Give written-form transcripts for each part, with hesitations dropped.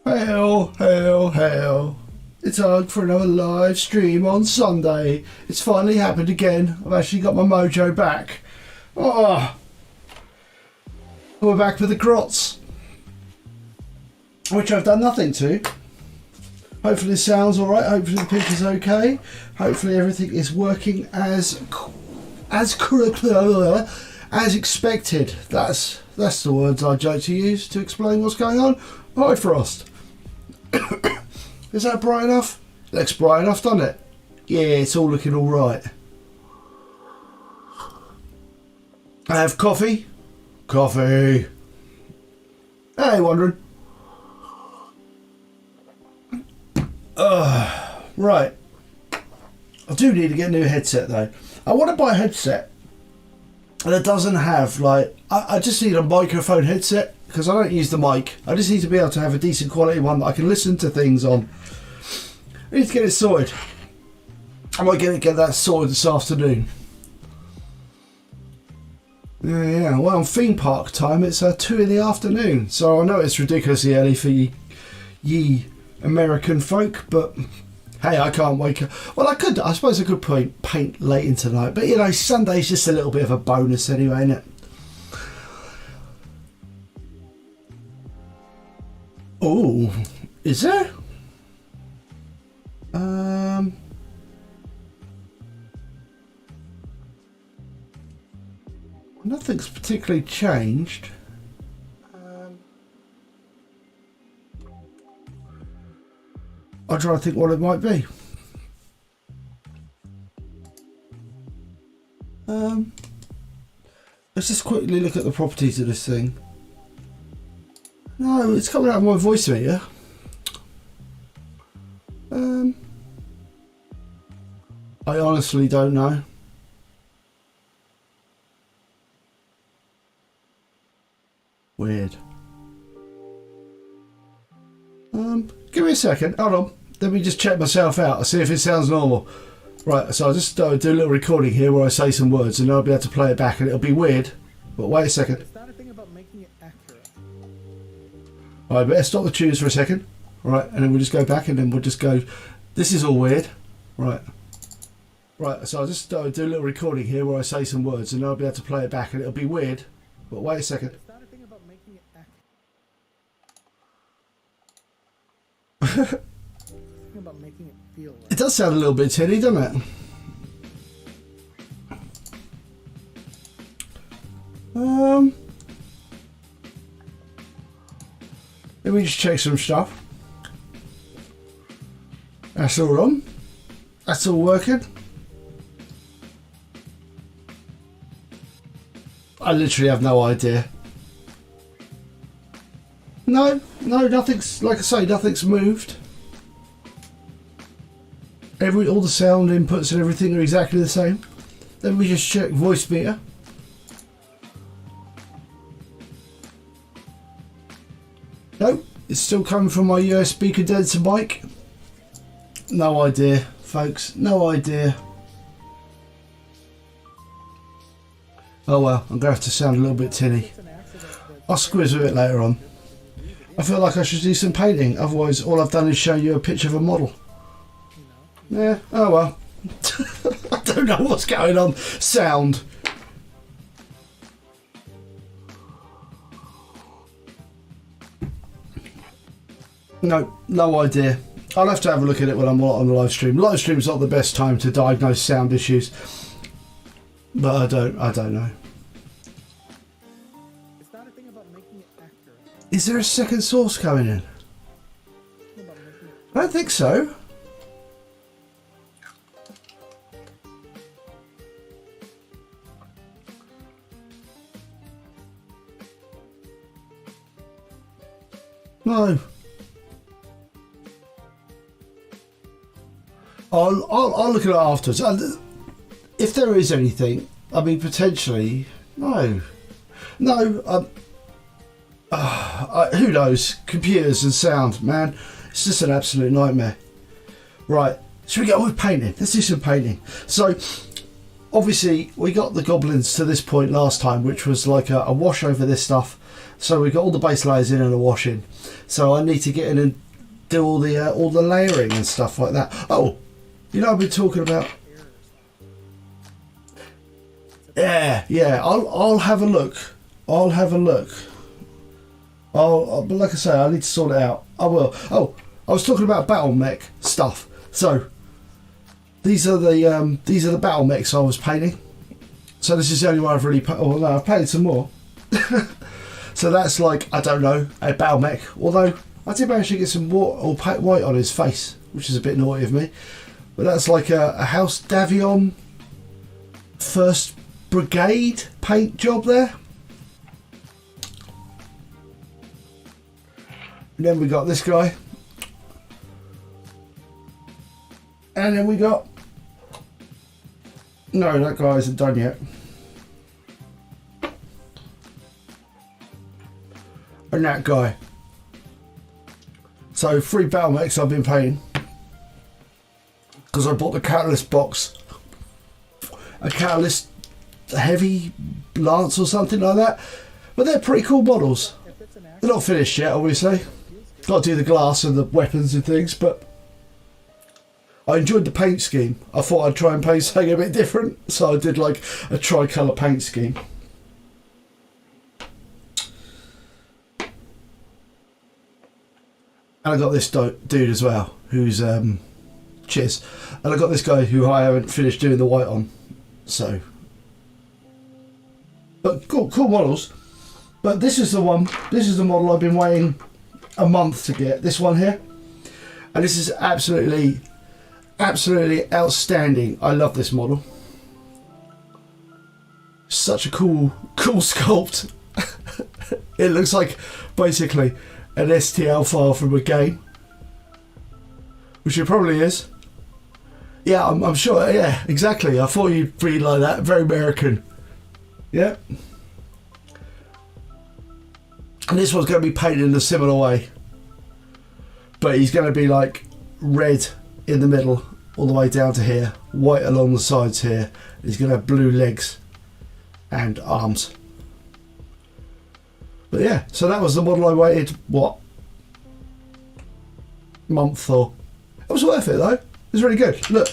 Hail, hail, hail. It's time for another live stream on Sunday. It's finally happened again. I've actually got my mojo back. Oh, we're back with the Grots, which I've done nothing to. Hopefully the sound's alright, hopefully the picture's okay. Hopefully everything is working as expected. That's the words I like to use to explain what's going on. Hi Frost. Is that bright enough? Looks bright enough, doesn't it? Yeah, it's all looking alright. I have coffee. Coffee. Hey, wondering. Right. I do need to get a new headset though. I want to buy a headset that doesn't have like, I just need a microphone headset because I don't use the mic. I just need to be able to have a decent quality one that I can listen to things on. I need to get it sorted. I might get that sorted this afternoon. Yeah. Well, on theme park time, it's 2 in the afternoon, so I know it's ridiculously early for ye American folk, but hey, I can't wake up. Well, I suppose I could paint late into the night, but you know, Sunday's just a little bit of a bonus anyway, isn't it? Oh, is there? Nothing's particularly changed. I'll try to think what it might be. Let's just quickly look at the properties of this thing. No, it's coming out of my voice meter. I honestly don't know. Weird. Give me a second. Hold on. Let me just check myself out. I'll see if it sounds normal. Right, so I'll just do a little recording here where I say some words and I'll be able to play it back and it'll be weird. But wait a second. It's not a thing about making it accurate. Alright, better stop the tunes for a second. Right, and then we'll just go back and then we'll just go. This is all weird. Right. Right, so I'll just do a little recording here where I say some words and I'll be able to play it back and it'll be weird. But wait a second. It's not a thing about making it accurate. It's a thing about making it feel right. It does sound a little bit tinny, doesn't it? Let me just check some stuff. That's all on. That's all working. I literally have no idea. No, nothing's, like I say, nothing's moved. All the sound inputs and everything are exactly the same. Then we just check voice meter. Nope, it's still coming from my USB condenser mic. No idea, folks, no idea. Oh well, I'm going to have to sound a little bit tinny. I'll squiz with it later on. I feel like I should do some painting, otherwise all I've done is show you a picture of a model. Yeah, oh well. I don't know what's going on. Sound. No idea. I'll have to have a look at it when I'm on the live stream. Live stream's not the best time to diagnose sound issues. But I don't know. It's not a thing about making it accurate. Is there a second source coming in? I don't think so. No. I'll look at it afterwards. If there is anything, I mean, potentially, no. Who knows? Computers and sound, man. It's just an absolute nightmare. Right, should we go with painting? Let's do some painting. So, obviously we got the goblins to this point last time, which was like a wash over this stuff. So we got all the base layers in and a wash in. So I need to get in and do all the layering and stuff like that. Oh, you know, I've been talking about. Yeah. I'll have a look. But like I say, I need to sort it out. I will. Oh, I was talking about battle mech stuff. So these are the battle mechs I was painting. So this is the only one I've really painted. Oh no, I've painted some more. So that's like, I don't know, a battle mech. Although I did manage to get some white on his face, which is a bit naughty of me. But that's like a House Davion First Brigade paint job there. And then we got this guy. And then we got... No, that guy isn't done yet. And that guy. So 3 battle mechs I've been painting. Because I bought the Catalyst box. A Catalyst heavy lance or something like that. But they're pretty cool models. They're not finished yet, obviously. Got to do the glass and the weapons and things, but I enjoyed the paint scheme. I thought I'd try and paint something a bit different, so I did like a tricolour paint scheme. And I got this dude as well, who's cheers. And I got this guy who I haven't finished doing the white on, so. But cool models. But this is the one. This is the model I've been waiting a month to get. This one here, and this is absolutely outstanding. I love this model. Such a cool sculpt. It looks like basically an STL file from a game, which it probably is. Yeah, I'm sure. Yeah, exactly. I thought you'd be like that. Very American. Yeah. And this one's going to be painted in a similar way, but he's going to be like red in the middle all the way down to here, white along the sides here. He's going to have blue legs and arms. But yeah, so that was the model I waited, what, month or... It was worth it though. It was really good. Look,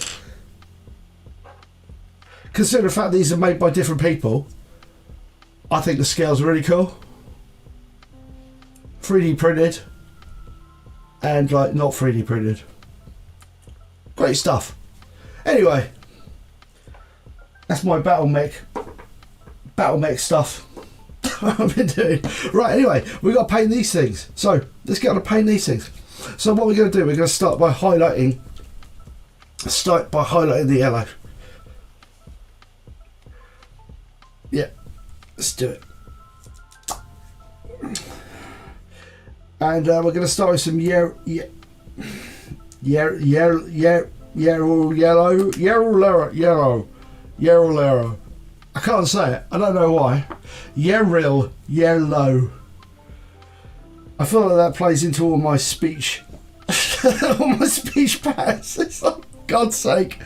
consider the fact these are made by different people, I think the scale's really cool. 3D printed and like not 3D printed. Great stuff. Anyway, that's my battle mech stuff I've been doing. Right, anyway, we've got to paint these things. So let's get on to paint these things. So what we're going to do, we're going to start by highlighting the yellow. Yeah, let's do it. And we're going to start with some yellow. I can't say it. I don't know why. Yellow. I feel like that plays into all my speech. All my speech patterns. It's like, God's sake.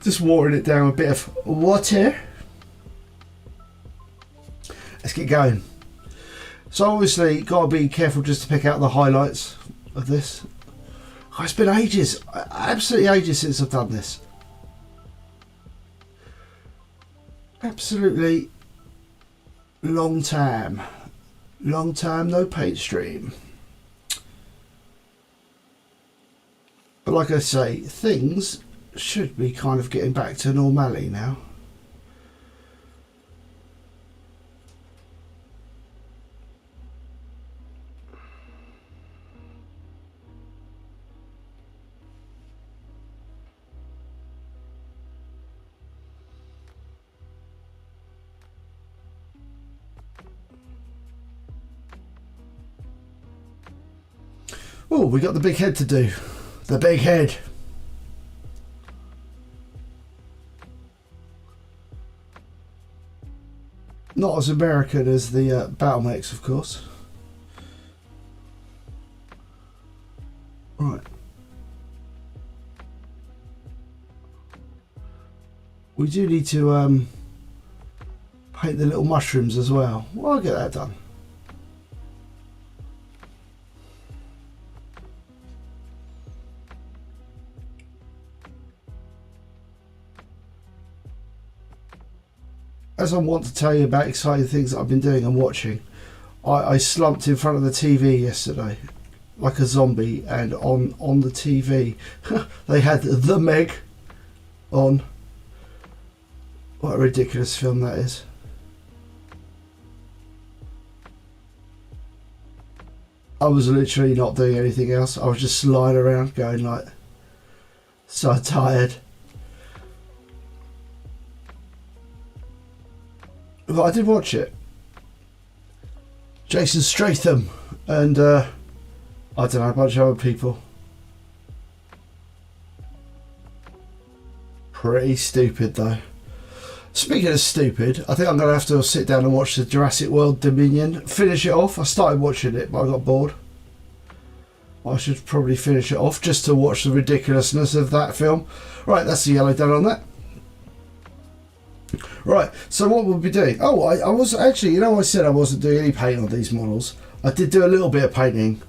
Just watering it down with a bit of water. Let's get going. So obviously, got to be careful just to pick out the highlights of this. Oh, it's been ages, absolutely ages since I've done this. Absolutely long time no paint stream. But like I say, things should be kind of getting back to normality now. Oh, we got the big head to do. The big head. Not as American as the battle mechs, of course. Right. We do need to paint the little mushrooms as well. Well, I'll get that done. As I want to tell you about exciting things that I've been doing and watching, I slumped in front of the TV yesterday like a zombie, and on the TV they had The Meg on. What a ridiculous film that is. I was literally not doing anything else. I was just lying around going like, so tired. But I did watch it. Jason Statham and I don't know, a bunch of other people. Pretty stupid though. Speaking of stupid, I think I'm going to have to sit down and watch the Jurassic World Dominion. Finish it off. I started watching it, but I got bored. I should probably finish it off just to watch the ridiculousness of that film. Right, that's the yellow done on that. Right, so what we'll be doing... Oh, I was actually... You know, I said I wasn't doing any painting on these models. I did do a little bit of painting.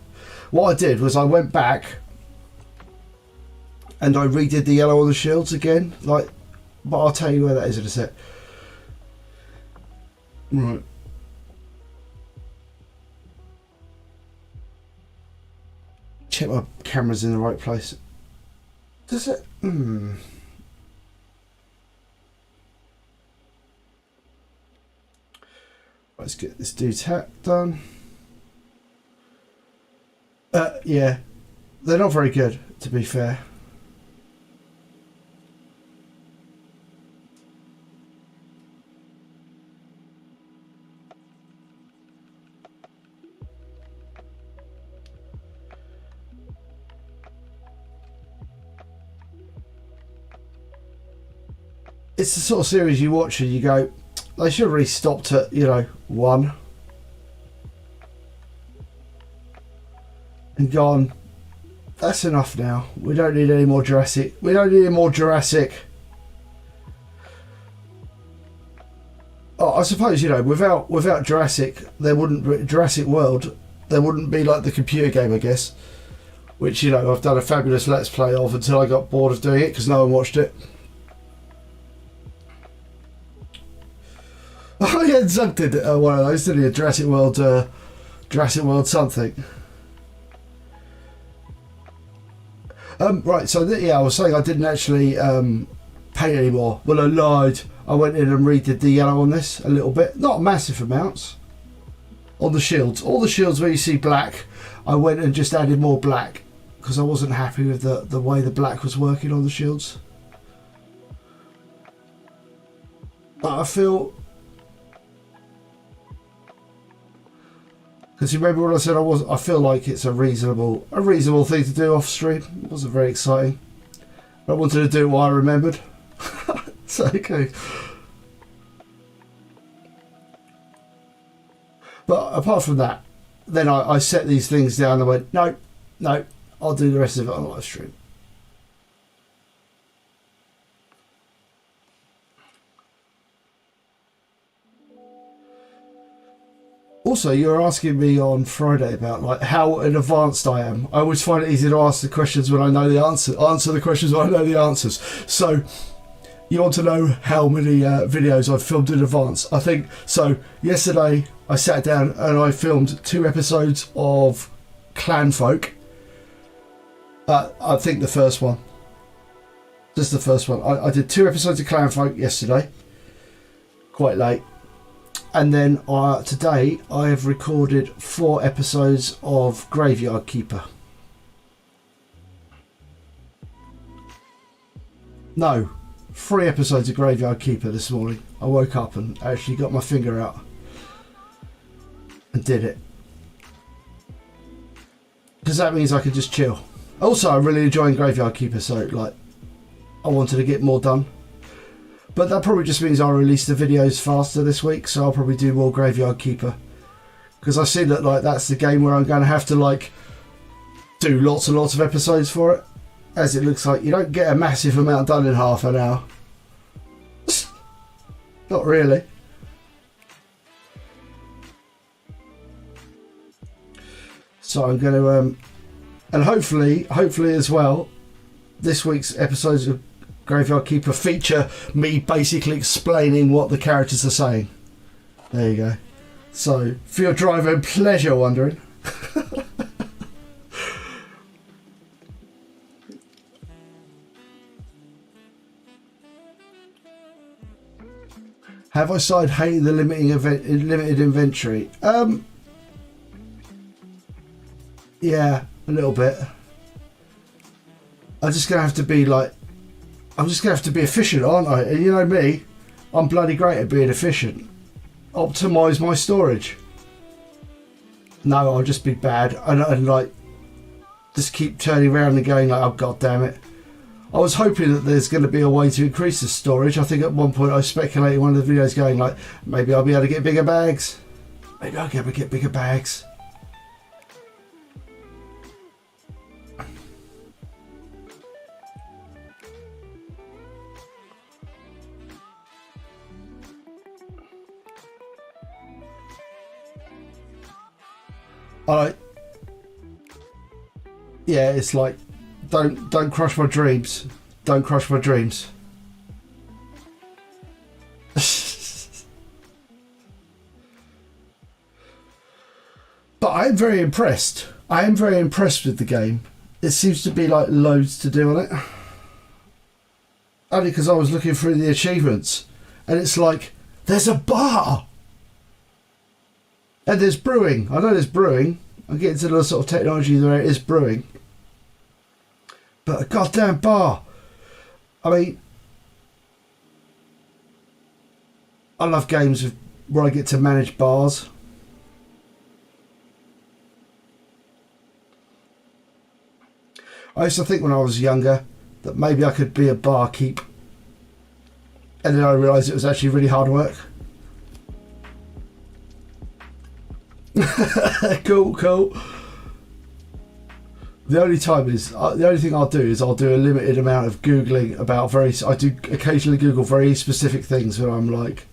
What I did was I went back and I redid the yellow on the shields again. Like, but I'll tell you where that is in a sec. Right. Check my camera's in the right place. Does it? Let's get this dude's hat done. Yeah, they're not very good, to be fair. It's the sort of series you watch and you go, they should have really stopped at, you know, 1 and gone, that's enough now. We don't need any more Jurassic. We don't need any more Jurassic. Oh, I suppose, you know, without Jurassic, there wouldn't be Jurassic World. There wouldn't be like the computer game, I guess, which, you know, I've done a fabulous Let's Play of until I got bored of doing it because no one watched it. Oh yeah, Zug did one of those, didn't he? Jurassic World something. Right, so yeah, I was saying I didn't actually paint anymore. Well, I lied. I went in and redid the yellow on this a little bit. Not massive amounts. On the shields. All the shields where you see black, I went and just added more black because I wasn't happy with the way the black was working on the shields. But I feel... Because you remember when I said I feel like it's a reasonable thing to do off stream. It wasn't very exciting. I wanted to do what I remembered. So okay. But apart from that, then I set these things down and went, no, I'll do the rest of it on live stream. Also, you were asking me on Friday about like how advanced I am. I always find it easy to ask the questions when I know the answer. Answer the questions when I know the answers. So, you want to know how many videos I've filmed in advance? I think so. Yesterday, I sat down and I filmed 2 episodes of Clan Folk. I think the first one. Just the first one. I did 2 episodes of Clan Folk yesterday. Quite late. And then today I have recorded 4 episodes of Graveyard Keeper. No, 3 episodes of Graveyard Keeper this morning. I woke up and actually got my finger out and did it. Because that means I could just chill. Also, I'm really enjoying Graveyard Keeper, so like I wanted to get more done. But that probably just means I'll release the videos faster this week, so I'll probably do more Graveyard Keeper. Because I see that like that's the game where I'm going to have to like do lots and lots of episodes for it. As it looks like you don't get a massive amount done in half an hour. Not really. So I'm going to, and hopefully as well, this week's episodes of Graveyard Keeper feature me basically explaining what the characters are saying. There you go. So, for your drive and pleasure wondering. Have I started hating the limited inventory? Yeah, a little bit. I'm just gonna have to be like, I'm just gonna have to be efficient, aren't I? And you know me, I'm bloody great at being efficient. Optimise my storage. No, I'll just be bad and like just keep turning around and going like, oh god damn it. I was hoping that there's going to be a way to increase the storage. I think at one point I speculated in one of the videos going like, maybe I'll be able to get bigger bags. Maybe I'll be able to get bigger bags. Alright. Yeah, it's like, don't crush my dreams. Don't crush my dreams. But I am very impressed. I am very impressed with the game. It seems to be like loads to do on it. Only because I was looking through the achievements and it's like, there's a bar! And there's brewing. I know there's brewing. I'm getting to the sort of technology where it is brewing. But a goddamn bar. I mean, I love games where I get to manage bars. I used to think when I was younger that maybe I could be a barkeep. And then I realised it was actually really hard work. Cool. The only thing I'll do is I'll do a limited amount of Googling about I do occasionally Google very specific things when I'm like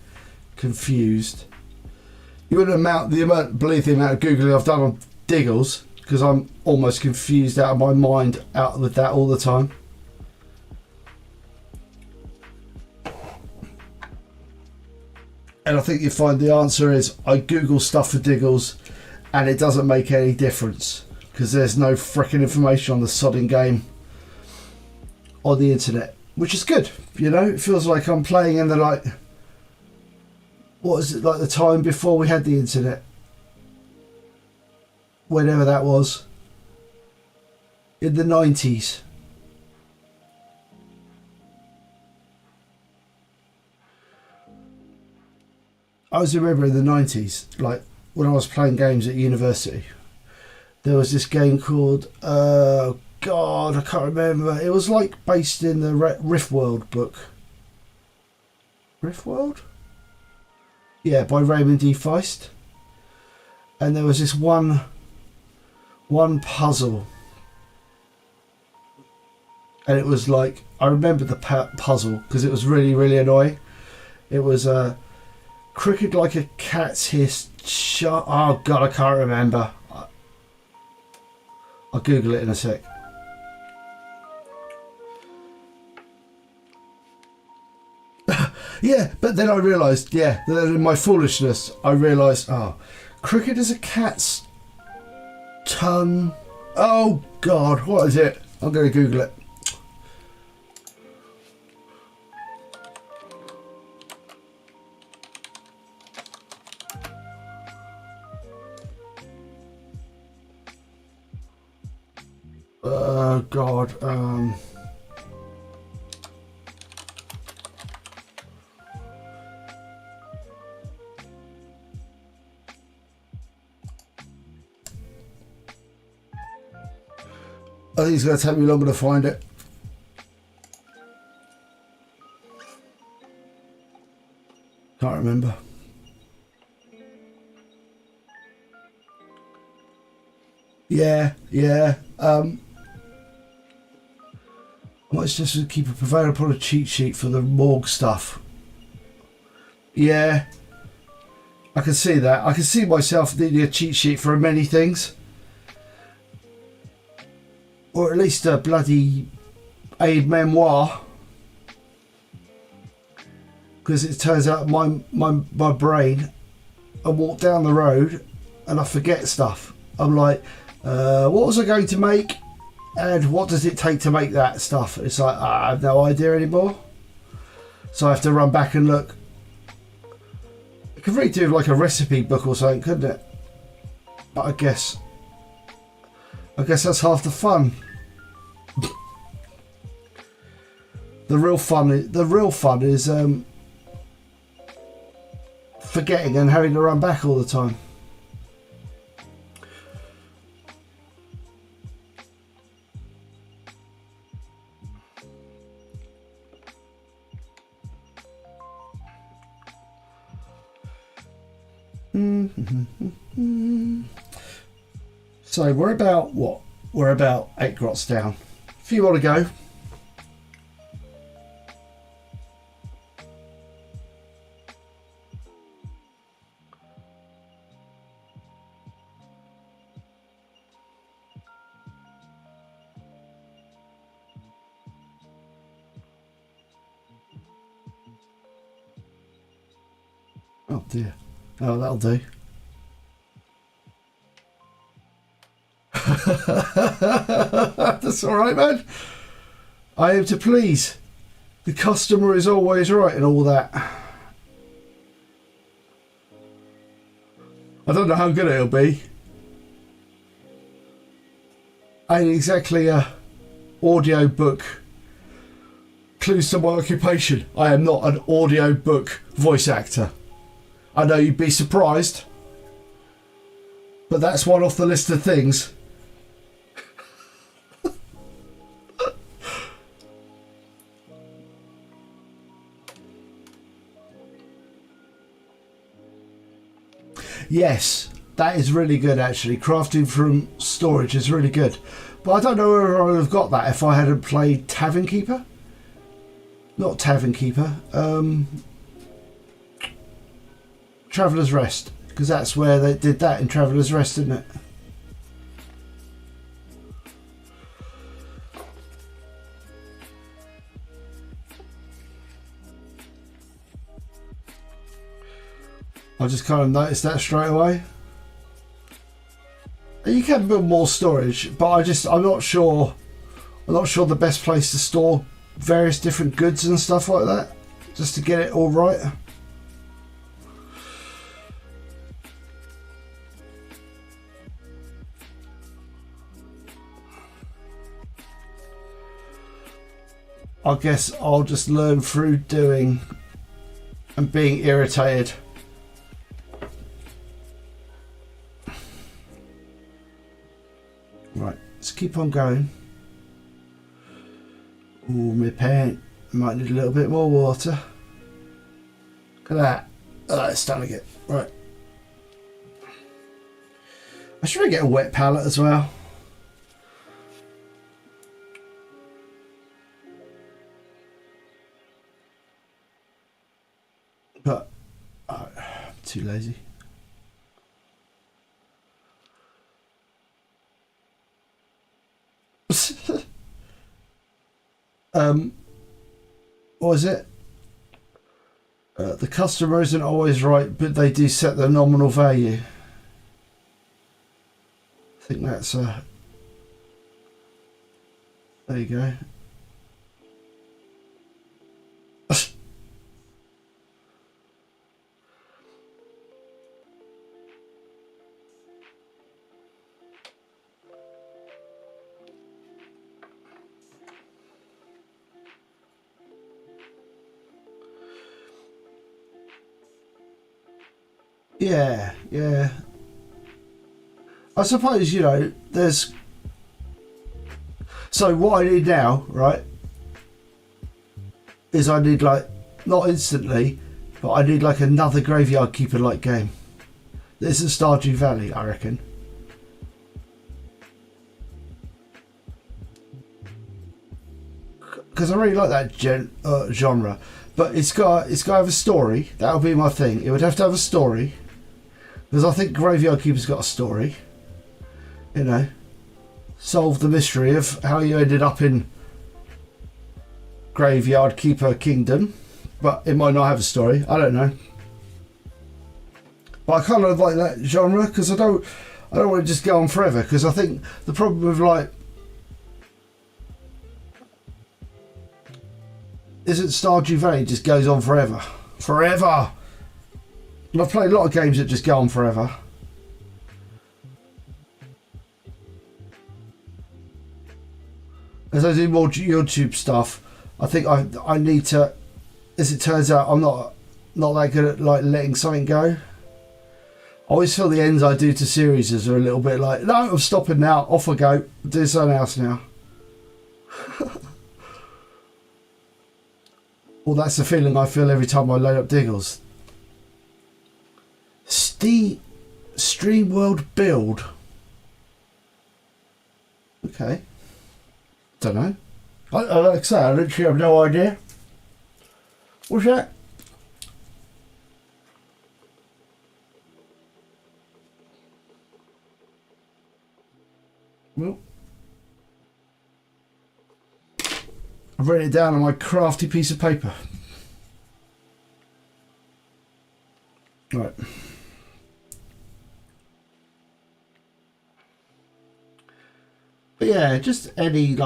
confused. You wouldn't believe the amount of Googling I've done on Diggles, because I'm almost confused out of my mind out with that all the time. And I think you find the answer is I Google stuff for Diggles and it doesn't make any difference because there's no frickin' information on the sodding game on the internet, which is good. You know, it feels like I'm playing in the like, what is it, like the time before we had the internet, whenever that was, in the 90s. I was remembering the 90s, like when I was playing games at university, there was this game called, God, I can't remember. It was like based in the Rift World book. Rift World? Yeah, by Raymond D. Feist. And there was this one puzzle. And it was like, I remember the puzzle because it was really, really annoying. It was crooked like a cat's hiss. Oh god, I can't remember. I'll Google it in a sec. Yeah, but then I realised, then in my foolishness, I realised, crooked as a cat's tongue. Oh god, what is it? I'm going to Google it. God, I think it's going to take me longer to find it. Can't remember. Yeah. I might just keep a provided upon a cheat sheet for the morgue stuff. Yeah, I can see that. I can see myself needing a cheat sheet for many things. Or at least a bloody aid memoir. Because it turns out my brain, I walk down the road and I forget stuff. I'm like, what was I going to make? And what does it take to make that stuff? It's like, I have no idea anymore. So I have to run back and look. It could really do like a recipe book or something, couldn't it? But I guess that's half the fun. The real fun is forgetting and having to run back all the time. So we're about what? We're about 8 grots down. A few more to go. Oh dear. Oh, that'll do. That's all right, man. I aim to please. The customer is always right and all that. I don't know how good it'll be. I ain't exactly a audio book. Clues to my occupation. I am not an audio book voice actor. I know you'd be surprised, but that's one off the list of things. Yes, that is really good actually. Crafting from storage is really good. But I don't know where I would have got that if I hadn't played Tavern Keeper. Not Tavern Keeper. Traveller's Rest. Because that's where they did that in Traveller's Rest, isn't it? I just kind of noticed that straight away. You can build more storage, but I'm not sure the best place to store various different goods and stuff like that, just to get it all right. I guess I'll just learn through doing and being irritated. Right, let's keep on going. Ooh, my paint. Might need a little bit more water. Look at that. Oh, it's stunning it. Right. I should really get a wet palette as well. But I'm too lazy. What was it? The customer isn't always right, but they do set the nominal value. I think that's there you go. Yeah. I suppose, you know, there's... So what I need now, right, is I need, like, not instantly, but I need, like, another Graveyard Keeper-like game. This is Stardew Valley, I reckon. Because I really like that genre. but it's got to have a story. That would be my thing. It would have to have a story, because I think Graveyard Keeper's got a story. You know, solve the mystery of how you ended up in Graveyard Keeper Kingdom, but it might not have a story. I don't know. But I kind of like that genre, because I don't want to just go on forever, because I think the problem with like isn't Stardew Valley just goes on forever. And I've played a lot of games that just go on forever. As I do more YouTube stuff, I think I need to, as it turns out, I'm not that good at like letting something go. I always feel the ends I do to series are a little bit like, no, I'm stopping now, off I go, do something else now. Well, that's the feeling I feel every time I load up Diggles. Stream World Build. Okay. Don't know. I like I say, I literally have no idea. What's that? Well, I've written it down on my crafty piece of paper. Right. But yeah, just any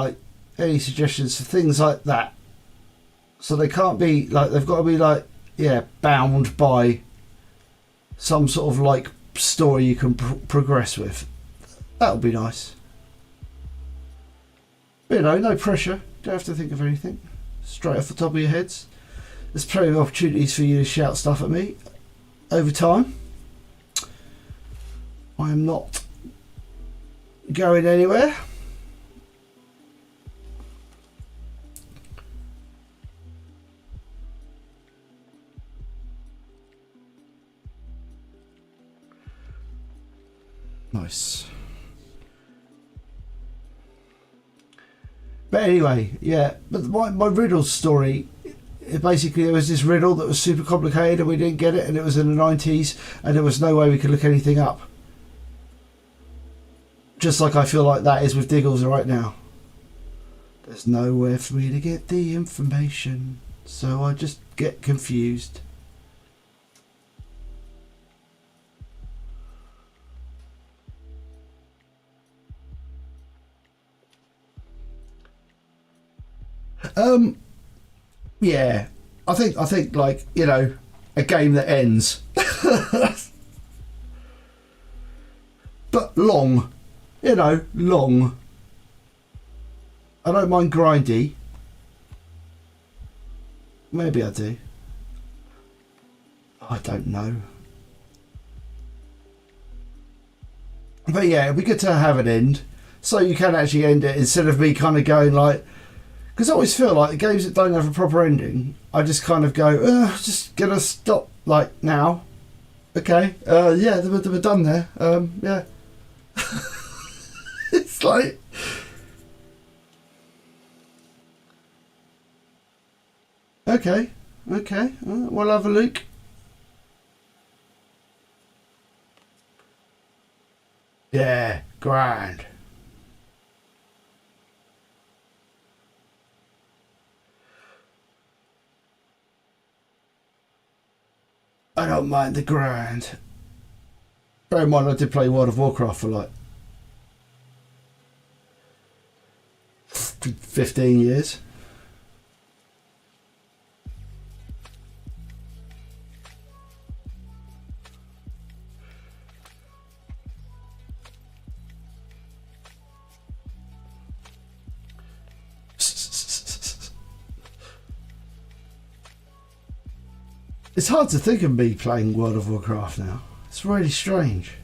suggestions for things like that. So they can't be like, they've got to be like, yeah, bound by some sort of like story you can progress with. That would be nice. But, you know, no pressure. Don't have to think of anything. Straight off the top of your heads. There's plenty of opportunities for you to shout stuff at me over time. I am not going anywhere. Nice. But anyway, yeah. But my riddle story, basically there was this riddle that was super complicated and we didn't get it, and it was in the 90s and there was no way we could look anything up. Just like I feel like that is with Diggles right now. There's nowhere for me to get the information, so I just get confused. Yeah, I think like, you know, a game that ends, but long, you know, long. I don't mind grindy. Maybe I do. I don't know. But yeah, it'd be good to have an end, so you can actually end it instead of me kind of going like. Because I always feel like the games that don't have a proper ending, I just kind of go, just gonna stop, like, now. Okay, yeah, we're done there. Yeah. It's like... Okay, we'll have a look. Yeah, grand. I don't mind the grind. Bear in mind, I did play World of Warcraft for like 15 years. It's hard to think of me playing World of Warcraft now. It's really strange.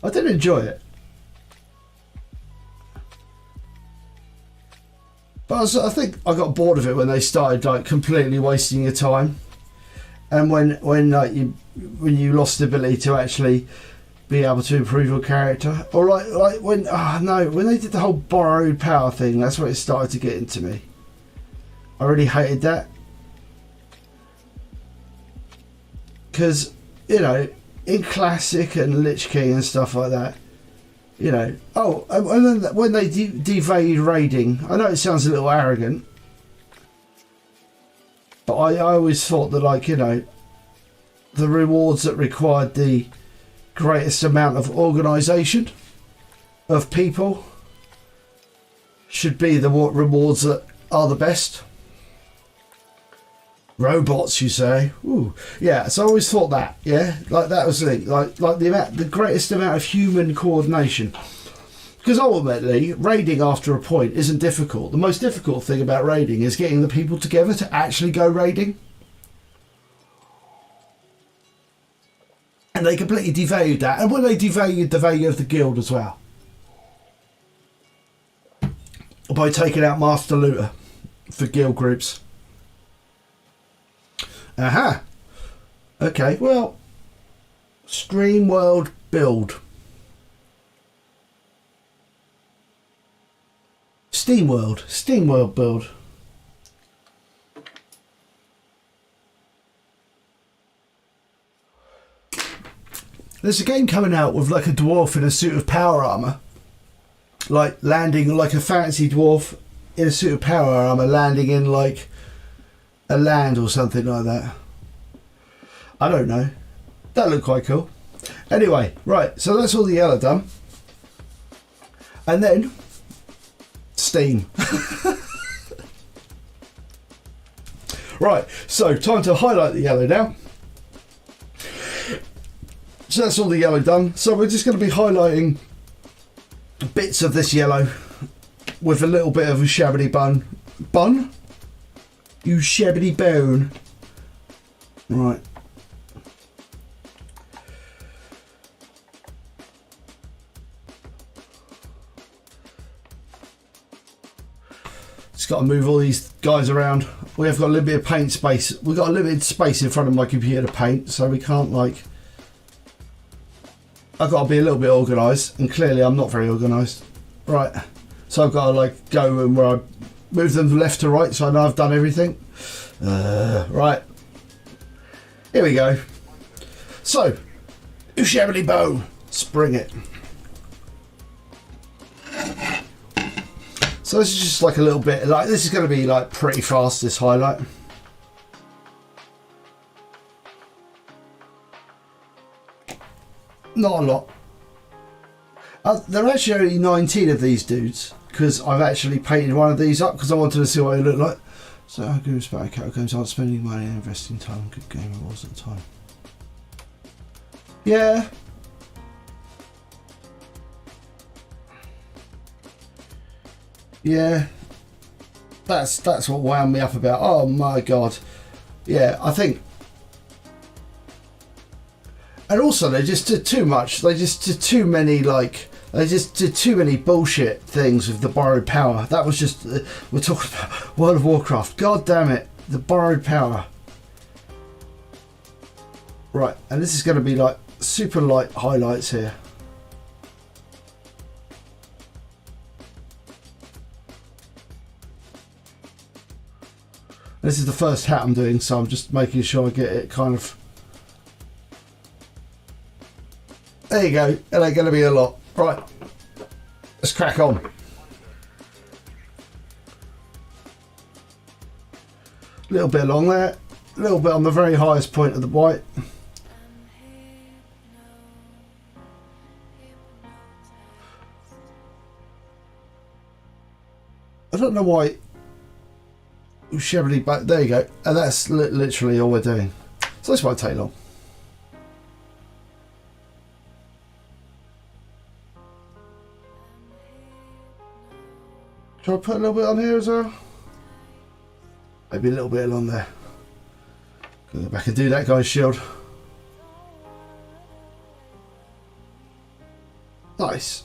I did enjoy it. But I think I got bored of it when they started like completely wasting your time. And when you lost the ability to actually be able to improve your character. Or like when they did the whole borrowed power thing, that's where it started to get into me. I really hated that. Because, you know, in Classic and Lich King and stuff like that, you know, oh, and then when they devalued raiding, I know it sounds a little arrogant, but I always thought that, like, you know, the rewards that required the greatest amount of organisation of people should be the rewards that are the best. Robots, you say? Ooh, yeah. So I always thought that, yeah, like that was the thing, like the greatest amount of human coordination. Because ultimately, raiding after a point isn't difficult. The most difficult thing about raiding is getting the people together to actually go raiding. And they completely devalued that. And when they devalued the value of the guild as well, by taking out Master Looter for guild groups. Aha. Okay, well, Stream World build. Steam World build. There's a game coming out with like a dwarf in a suit of power armor, like landing like a fancy dwarf in a suit of power armor, landing in like a land or something like that. I don't know. That looked quite cool. Anyway, right, so that's all the yellow done. And then Steam. Right, so time to highlight the yellow now. So that's all the yellow done. So we're just going to be highlighting bits of this yellow with a little bit of a shabbity bun. Bun? You shabbity bone. Right. Just got to move all these guys around. We have got a little bit of paint space. We've got a limited space in front of my computer to paint, so we can't like... I've got to be a little bit organised, and clearly I'm not very organised. Right, so I've got to like go and where I move them left to right, so I know I've done everything. Right, here we go. So, Ushably Bone, spring it. So this is just like a little bit, like this is going to be like pretty fast, this highlight. Not a lot. There are actually only 19 of these dudes because I've actually painted one of these up because I wanted to see what it looked like. So I agree with Sparrow Games aren't spending money and investing time. Good game it was at the time. Yeah. Yeah. That's what wound me up about. Oh my god. Yeah, I think. And also, they just did too much. They just did too many, like... They just did too many bullshit things with the borrowed power. That was just... we're talking about World of Warcraft. God damn it. The borrowed power. Right, and this is going to be, like, super light highlights here. This is the first hat I'm doing, so I'm just making sure I get it kind of... There you go, it ain't going to be a lot. Right, let's crack on. A little bit along there, a little bit on the very highest point of the white. I don't know why... Chevrolet back, there you go. And that's literally all we're doing. So this won't take long. Shall I put a little bit on here as well? Maybe a little bit along there. Go back and do that guy's shield. Nice.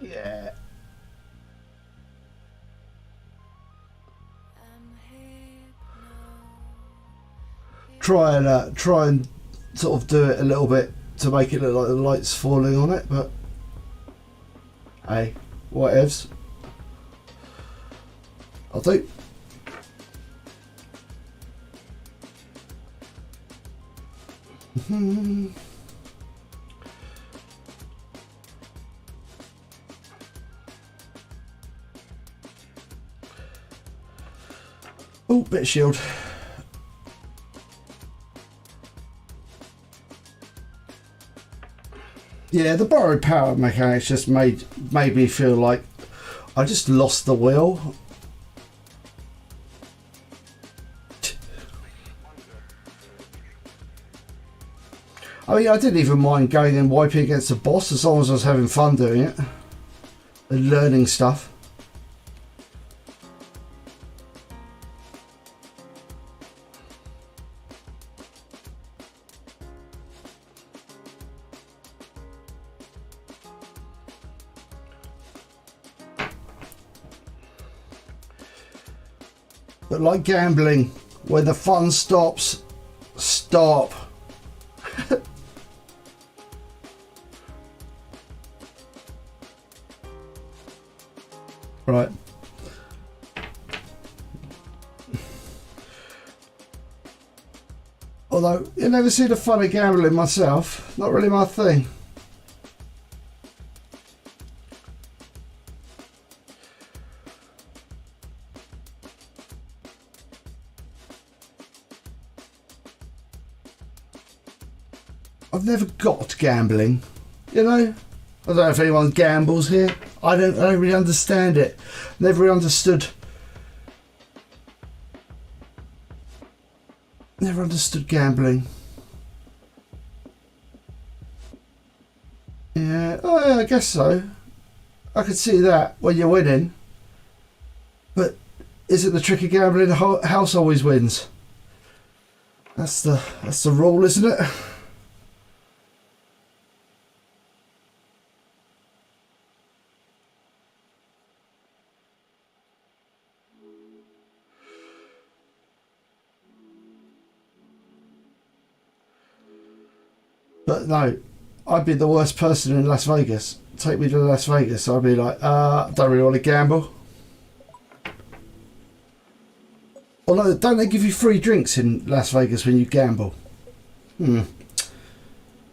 Yeah. Try and sort of do it a little bit to make it look like the light's falling on it, but Hey, whatevs. I'll do. Oh, bit of shield. Yeah, the borrowed power mechanics just made me feel like I just lost the will. I mean, I didn't even mind going and wiping against the boss as long as I was having fun doing it and learning stuff. But like gambling, when the fun stops, stop. Right. Although, you never see the fun of gambling myself. Not really my thing. I've never got gambling, you know. I don't know if anyone gambles here. I don't really understand it. Never really understood. Never understood gambling. Yeah, oh yeah, I guess so. I could see that when you're winning. But is it the trick of gambling? The house always wins. That's the rule, isn't it? But no, I'd be the worst person in Las Vegas. Take me to Las Vegas, I'd be like, don't really want to gamble. Although, don't they give you free drinks in Las Vegas when you gamble? Maybe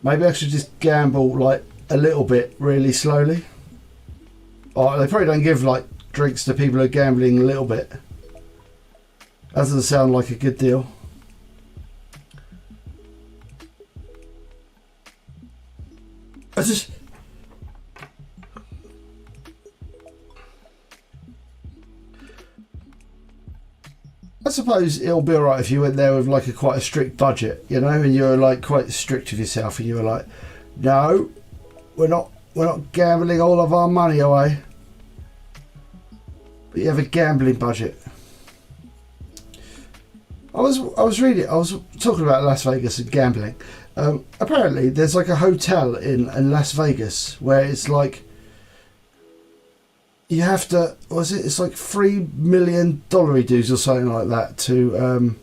I should just gamble like a little bit, really slowly. Oh, they probably don't give like drinks to people who are gambling a little bit. That doesn't sound like a good deal. I suppose it'll be alright if you went there with like quite a strict budget, you know, and you're like quite strict with yourself, and you were like, no, we're not gambling all of our money away. But you have a gambling budget. I was talking about Las Vegas and gambling. Apparently there's like a hotel in Las Vegas where it's like you have to, it's like $3 million dues or something like that to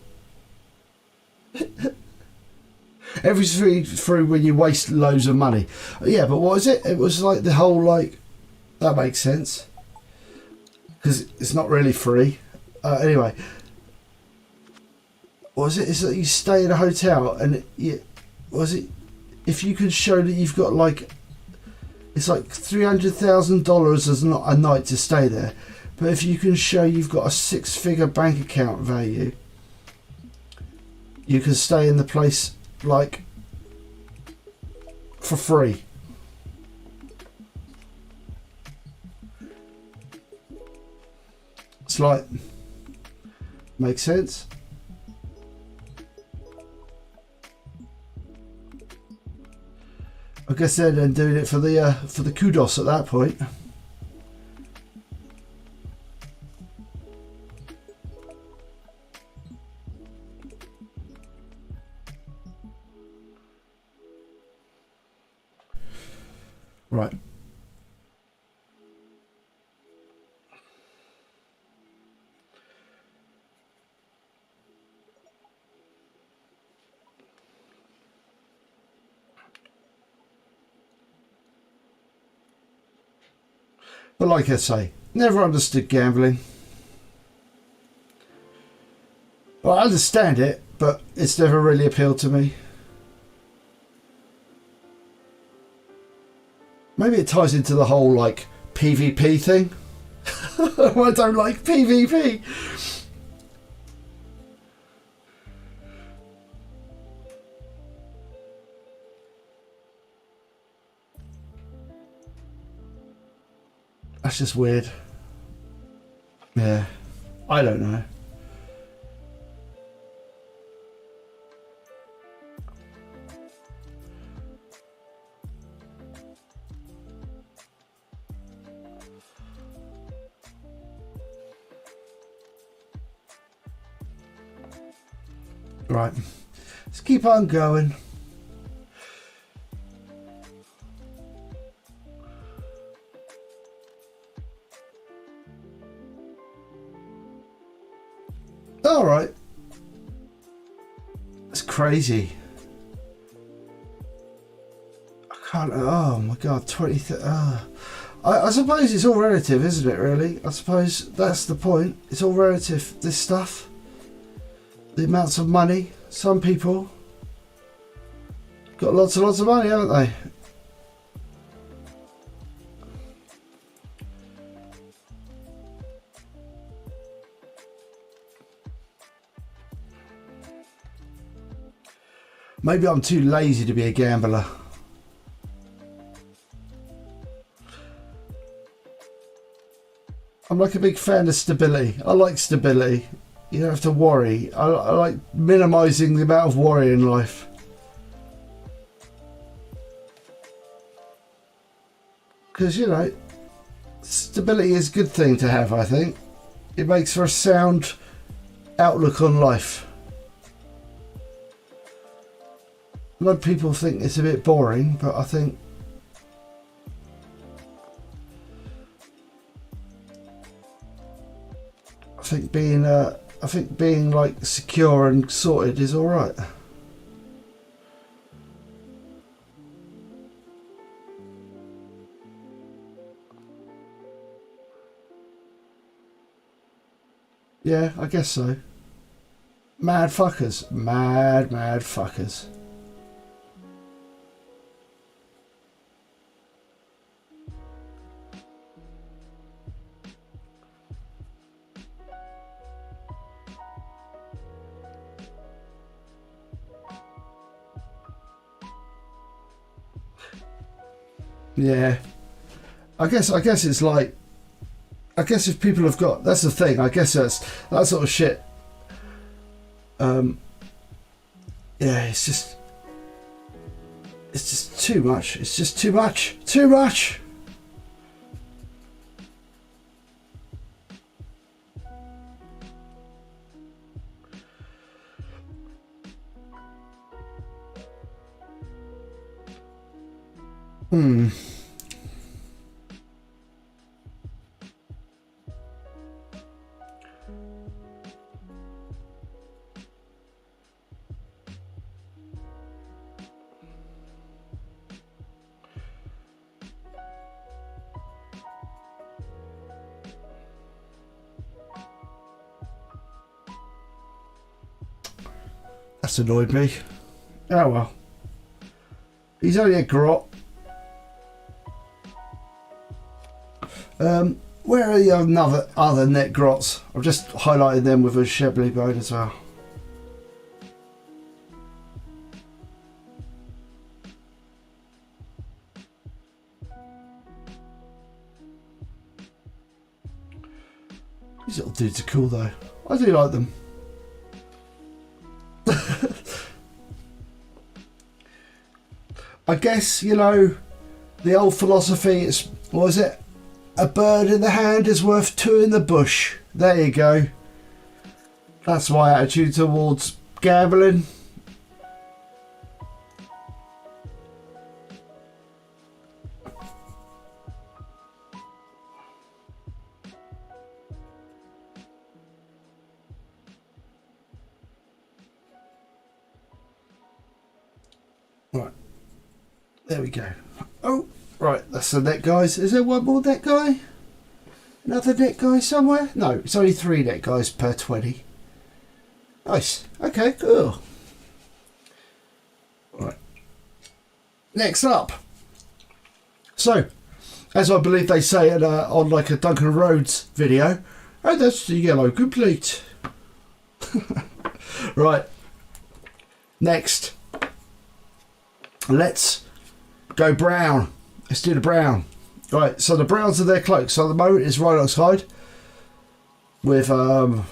everything through when you waste loads of money. Yeah, but what is it? It was like the whole like, that makes sense because it's not really free. Anyway, what is it? It's that you stay in a hotel and if you can show that you've got like, it's like $300,000 a night to stay there, but if you can show you've got a 6-figure bank account value, you can stay in the place like for free. It's like, makes sense. I guess they're then doing it for the kudos at that point. Right. But like I say, never understood gambling. Well, I understand it, but it's never really appealed to me. Maybe it ties into the whole like PvP thing. I don't like PvP. That's just weird. Yeah, I don't know. Right, let's keep on going. All right, it's crazy. I can't. Oh my god, 20. I suppose it's all relative, isn't it? Really, I suppose that's the point. It's all relative. This stuff. The amounts of money, some people got lots and lots of money, haven't they? Maybe I'm too lazy to be a gambler. I'm like a big fan of stability. I like stability. You don't have to worry. I like minimising the amount of worry in life. Because, you know, stability is a good thing to have, I think. It makes for a sound outlook on life. A lot of people think it's a bit boring, but I think being like secure and sorted is all right. Yeah, I guess so. Mad fuckers. Mad fuckers. Yeah, I guess it's like, I guess if people have got, that's the thing. I guess that's that sort of shit. Yeah, it's just too much. It's just too much. Too much. That's annoyed me. Oh well. He's only a grot. Where are the other net grots? I've just highlighted them with a Shebley bone as well. These little dudes are cool though. I do like them. I guess, you know, the old philosophy is, what was it? A bird in the hand is worth two in the bush. There you go. That's my attitude towards gambling. Right. There we go. Oh, right. That's the net, guys. Is there one more net guy? Another net guy somewhere? No, it's only 3 net guys per 20. Nice. Okay, cool. Right. Next up. So, as I believe they say on like a Duncan Rhodes video, oh, that's the yellow complete. Right. Next. Let's go brown. Let's do the brown. Right, so the browns are their cloaks. So at the moment it's Rhinox hide with I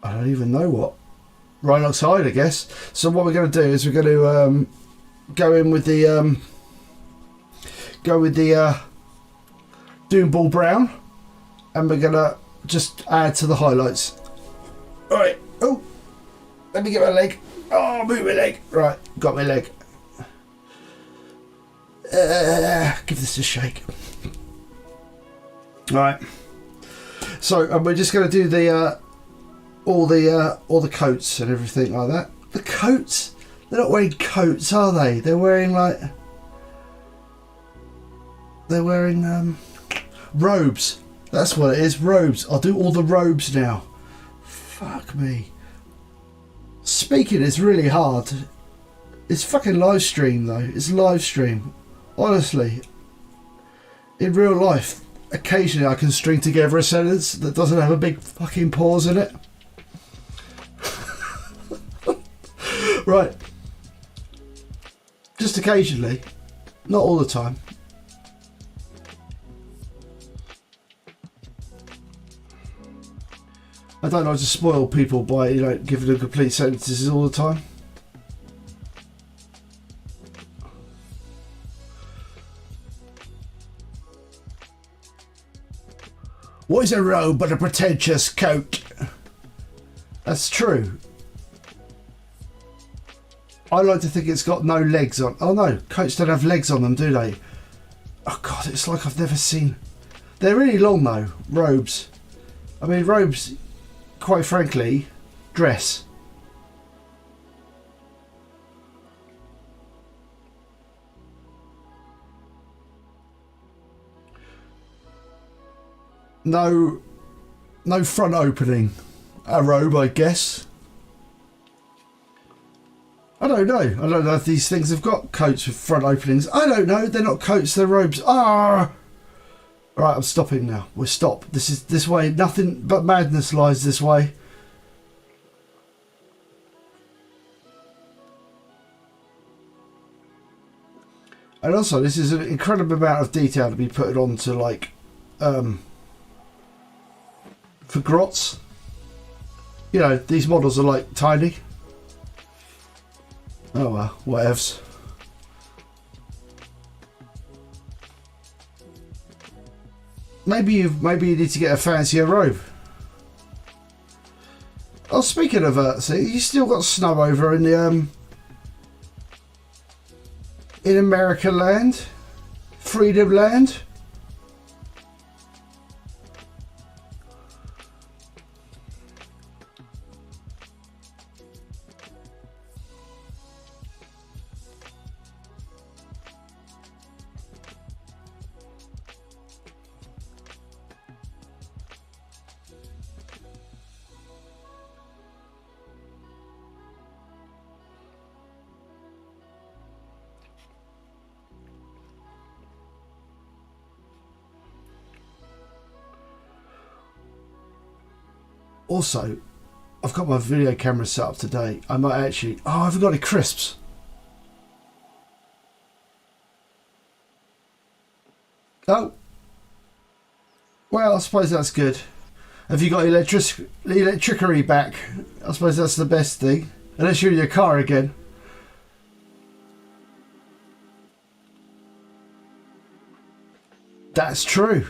don't even know what. Rhinox hide, I guess. So what we're going to do is we're going to go in with the Doom Ball brown, and we're going to just add to the highlights. Right. Oh, let me get my leg. Oh, move my leg. Right, got my leg. Give this a shake. Right. So, and we're just going to do the all the coats and everything like that. The coats? They're not wearing coats, are they? They're wearing robes. That's what it is. Robes. I'll do all the robes now. Fuck me. Speaking is really hard. It's fucking live stream though. It's live stream. Honestly, in real life, occasionally I can string together a sentence that doesn't have a big fucking pause in it. Right. Just occasionally. Not all the time. I don't like to spoil people by, giving them complete sentences all the time. What is a robe but a pretentious coat? That's true. I like to think it's got no legs on. Oh no, coats don't have legs on them, do they? Oh god, it's like I've never seen. They're really long though, robes. I mean, robes, quite frankly, dress. No front opening. A robe, I guess. I don't know. I don't know if these things have got coats with front openings. I don't know. They're not coats, they're robes. Ah! Right, I'm stopping now. We'll stop. This way. Nothing but madness lies this way. And also, this is an incredible amount of detail to be put onto, like, for Grots. You know, these models are like tiny. Oh well, whatevs. Maybe you need to get a fancier robe. Oh, speaking of see, you still got snow over in the in America land, Freedom Land. Also, I've got my video camera set up today. I might actually... Oh, I haven't got any crisps. Oh. Well, I suppose that's good. Have you got electricity back? I suppose that's the best thing. Unless you're in your car again. That's true.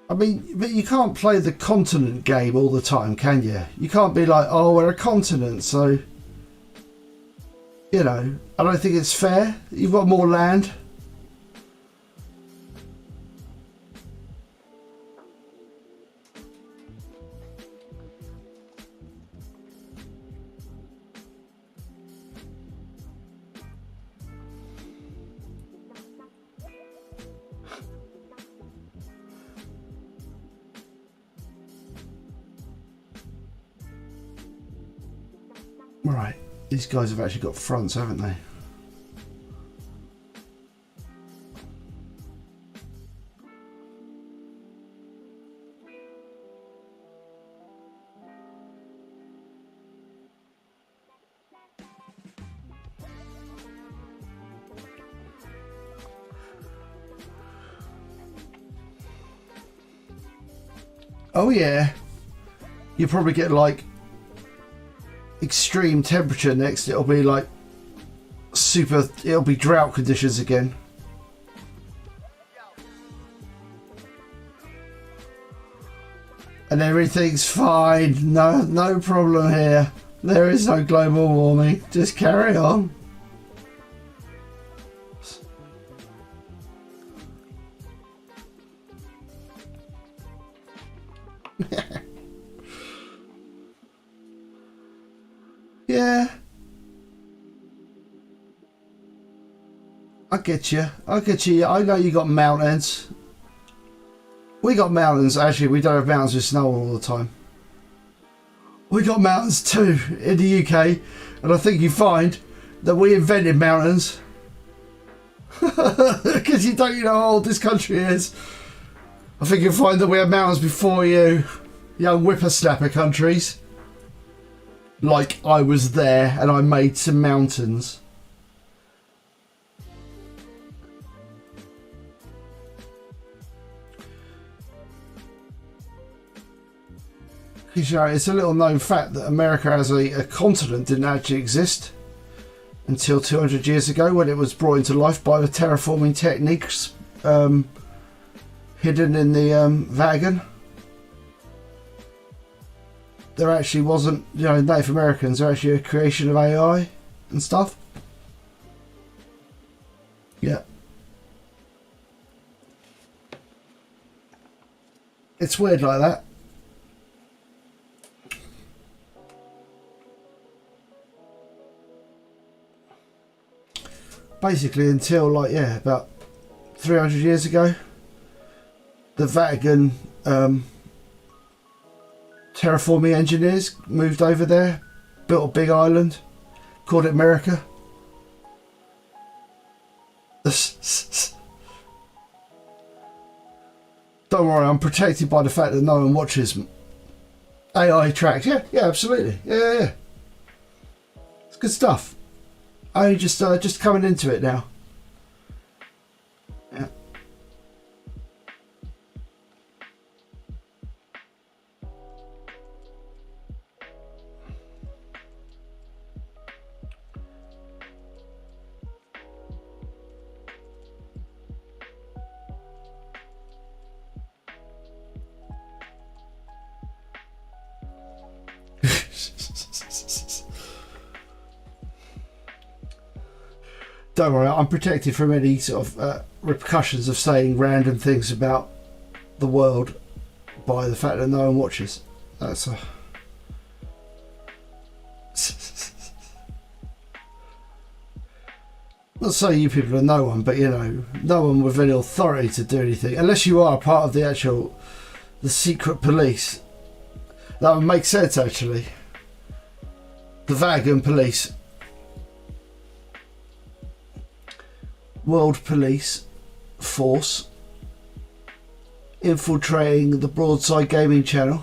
I mean, but you can't play the continent game all the time, can you? You can't be like, oh, we're a continent, so... You know, I don't think it's fair. You've got more land. Right, these guys have actually got fronts, haven't they? Oh yeah, you probably get like extreme temperature next. It'll be like it'll be drought conditions again. And everything's fine. No problem here. There is no global warming. Just carry on. Yeah. I get you. I know you got mountains. We got mountains. Actually, we don't have mountains with snow all the time. We got mountains too in the UK. And I think you find that we invented mountains. Because you don't know how old this country is. I think you'll find that we had mountains before you. Young whippersnapper countries. Like I was there and I made some mountains. Because, you know, it's a little known fact that America as a continent didn't actually exist until 200 years ago, when it was brought into life by the terraforming techniques hidden in the Vatican. There actually wasn't, you know, Native Americans. They're actually a creation of AI and stuff. Yeah. It's weird like that. Basically until, like, yeah, about 300 years ago, the Vatican terraforming engineers moved over there, built a big island, called it America. Don't worry, I'm protected by the fact that no one watches AI tracks. Yeah, absolutely. Yeah. It's good stuff. I just coming into it now. Yeah. Don't worry, I'm protected from any sort of repercussions of saying random things about the world by the fact that no one watches. That's a... Not saying you people are no one, but, you know, no one with any authority to do anything, unless you are part of the secret police. That would make sense, actually. The Vatican police. World Police Force infiltrating the Broadside Gaming channel.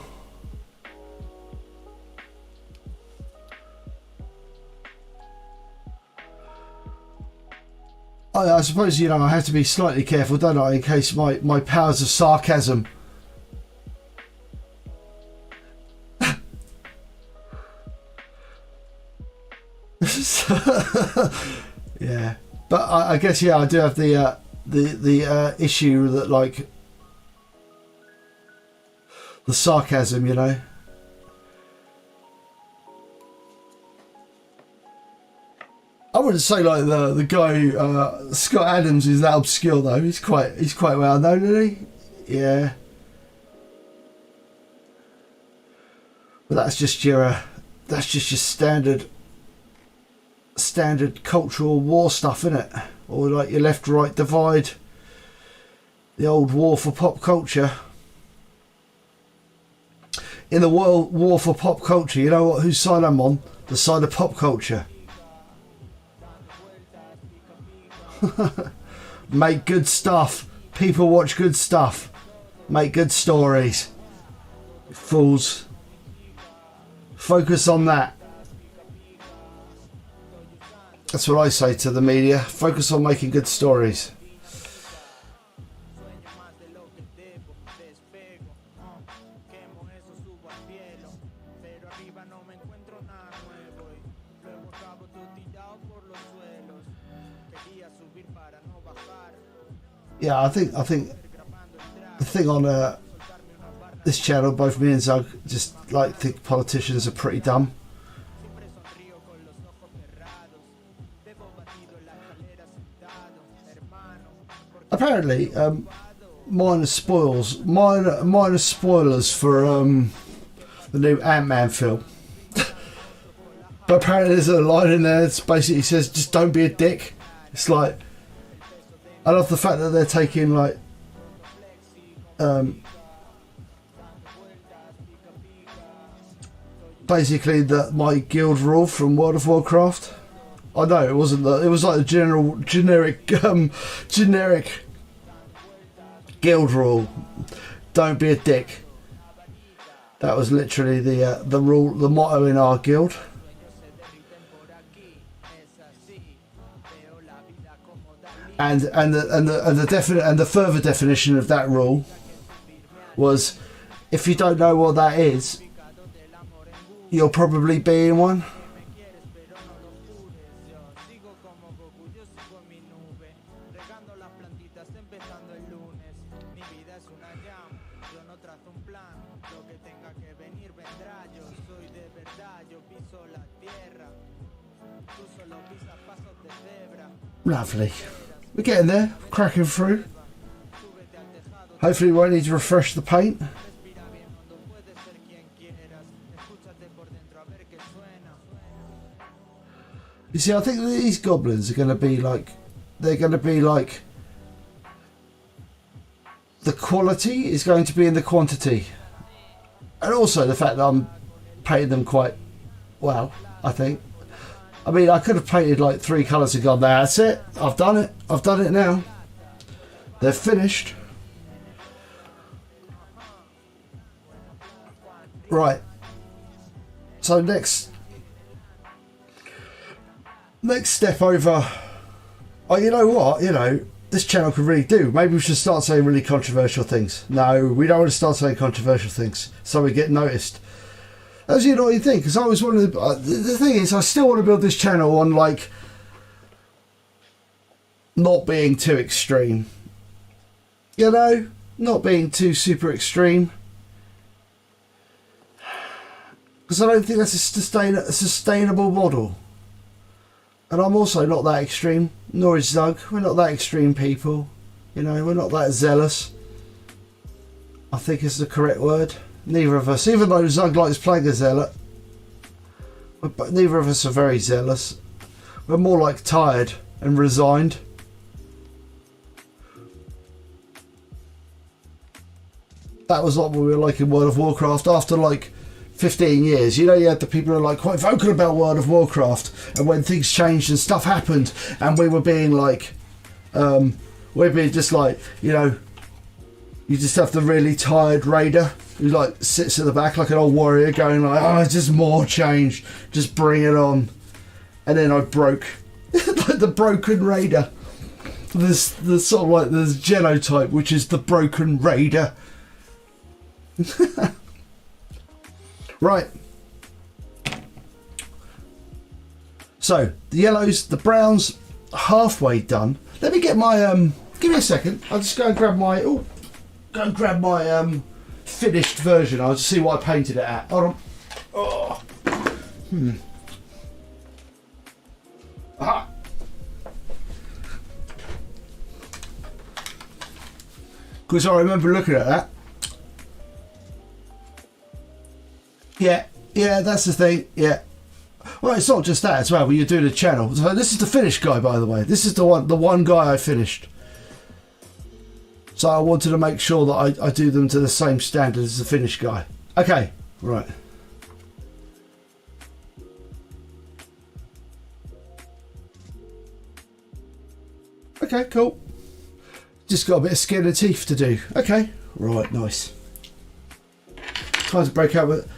I suppose, you know, I have to be slightly careful, don't I, in case my powers of sarcasm yeah. But I guess, yeah, I do have the issue that, like, the sarcasm, you know. I wouldn't say like the guy Scott Adams is that obscure though. He's quite well known, isn't he? Yeah. But that's just your standard cultural war stuff, isn't it? Or like your left-right divide, the old war for pop culture. In the world war for pop culture, you know what? Whose side I'm on? the side of pop culture. Make good stuff. People watch good stuff. Make good stories. Fools. Focus on that. That's what I say to the media. Focus on making good stories. Yeah, I think the thing on this channel, both me and Zug just like think politicians are pretty dumb. Apparently, minor spoilers for the new Ant-Man film. But apparently there's a line in there that basically says, just don't be a dick. It's like, I love the fact that they're taking like basically my guild rule from World of Warcraft. I know it wasn't that. It was like the generic guild rule. Don't be a dick. That was literally the rule, the motto in our guild. And the further definition of that rule was, if you don't know what that is, you'll probably be in one. Lovely. We're getting there, cracking through. Hopefully we won't need to refresh the paint. You see, I think that these goblins are going to be like, the quality is going to be in the quantity. And also the fact that I'm painting them quite well, I think. I mean, I could have painted like 3 colours and gone, that's it, I've done it. I've done it now. They're finished. Right. So next step over. Oh, you know what? You know, this channel could really do. Maybe we should start saying really controversial things. No, we don't want to start saying controversial things so we get noticed. As you know what you think, because I was one of the thing is, I still want to build this channel on like not being too extreme. You know, not being too super extreme. Because I don't think that's a sustainable model. And I'm also not that extreme, nor is Zug. We're not that extreme people. You know, we're not that zealous. I think is the correct word. Neither of us, even though Zug likes playing a zealot, but neither of us are very zealous. We're more like tired and resigned. That was what we were like in World of Warcraft after like 15 years. You know, you had the people who are like quite vocal about World of Warcraft, and when things changed and stuff happened, and we were being like, we're being just like, you know, you just have the really tired raider who like sits at the back like an old warrior going like, oh, it's just more change, just bring it on. And then I broke like the broken raider. The sort of like this genotype, which is the broken raider. Right. So the yellows, the browns, halfway done. Let me get my give me a second. I'll just go and grab my finished version. I'll just see what I painted it at. Hold on. Oh. Aha. Because I remember looking at that. Yeah, that's the thing. Yeah. Well, it's not just that as well. When you're doing a channel, so this is the finished guy, by the way. This is the one guy I finished. So I wanted to make sure that I do them to the same standard as the finished guy. Okay, right. Okay, cool. Just got a bit of skin and teeth to do. Okay, right, nice. Time to break out with.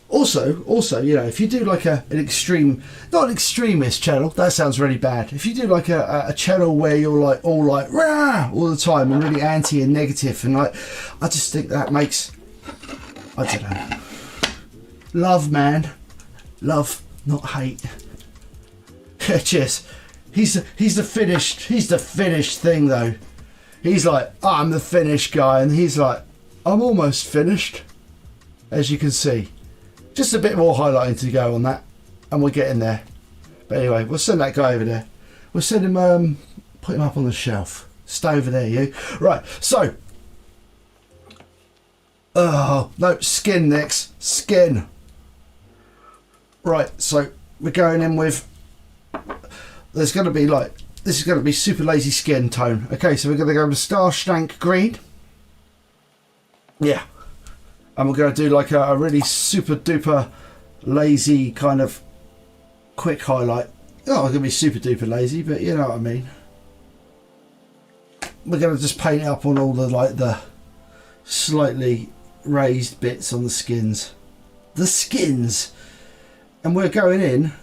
Also, you know, if you do like an extreme, not an extremist channel, that sounds really bad. If you do like a channel where you're like all like rah all the time and really anti and negative and like, I just think that makes, I don't know, love, man, love, not hate. Cheers. He's the finished thing though. He's like, oh, I'm the finished guy, and he's like, I'm almost finished, as you can see. Just a bit more highlighting to go on that, and we're getting there. But anyway, we'll send that guy over there. We'll send him, put him up on the shelf. Stay over there, you. Right, so. Oh, no, skin next. Skin. Right, so we're going in with, there's going to be like, this is going to be super lazy skin tone. Okay, so we're going to go with Star Stank Green. Yeah. And we're going to do like a really super duper lazy kind of quick highlight. Oh, we're going to be super duper lazy, but you know what I mean. We're going to just paint it up on all the like the slightly raised bits on the skins. The skins. And we're going in.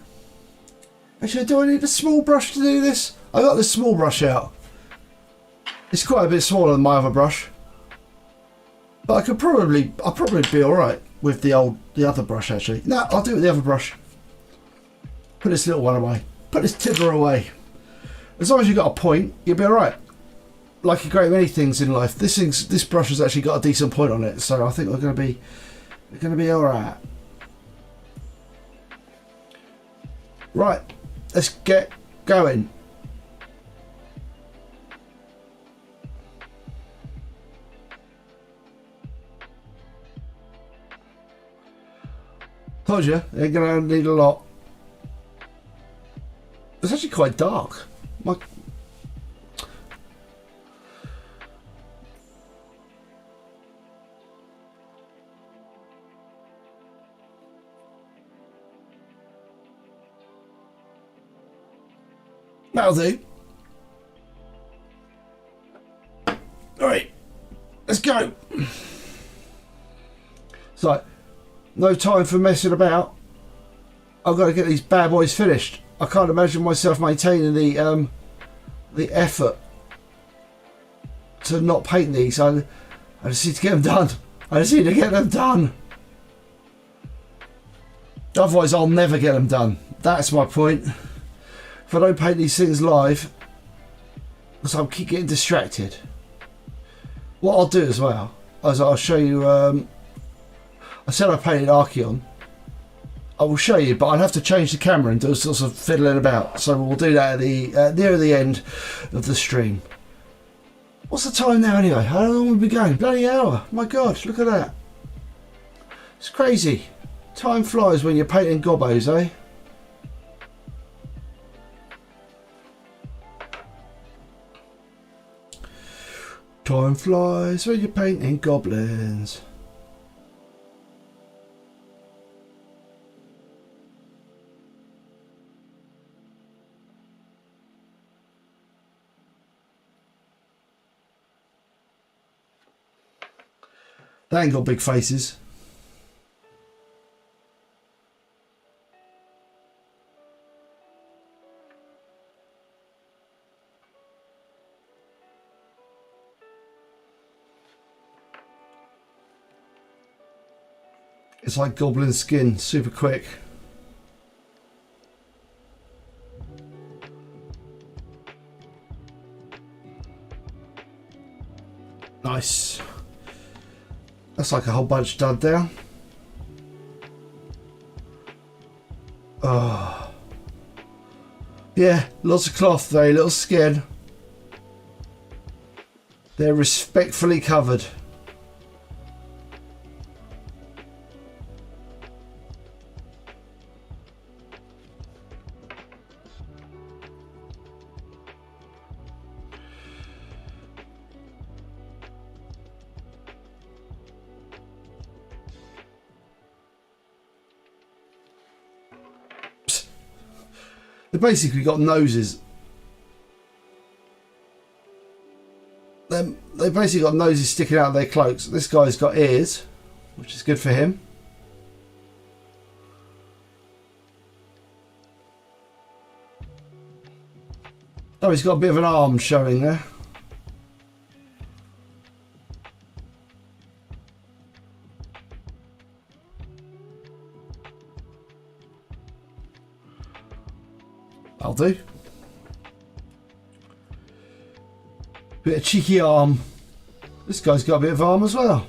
Actually, do I need a small brush to do this? I got this small brush out. It's quite a bit smaller than my other brush. But I'll probably be alright with the other brush actually. No, I'll do it with the other brush. Put this little one away. Put this tibber away. As long as you've got a point, you'll be alright. Like a great many things in life, this brush has actually got a decent point on it, so I think we're gonna be alright. Right, let's get going. Told you, they're gonna need a lot. It's actually quite dark. That'll do. Alright, let's go. So, no time for messing about. I've got to get these bad boys finished. I can't imagine myself maintaining the effort to not paint these. I just need to get them done. I just need to get them done. Otherwise, I'll never get them done. That's my point. If I don't paint these things live, because I'll keep getting distracted. What I'll do as well is I'll show you. I said I painted Archeon. I will show you, but I'll have to change the camera and do sorts of fiddling about. So we'll do that at the near the end of the stream. What's the time now anyway? How long have we been going? Bloody hour! My God, look at that. It's crazy. Time flies when you're painting gobbos, eh? Time flies when you're painting goblins. They ain't got big faces. It's like goblin skin, super quick. Nice. That's like a whole bunch done down. Oh. Yeah, lots of cloth, very little skin. They're respectfully covered. They've basically got noses. they basically got noses sticking out of their cloaks. This guy's got ears, which is good for him. Oh, he's got a bit of an arm showing there. I'll do. Bit of cheeky arm. This guy's got a bit of arm as well.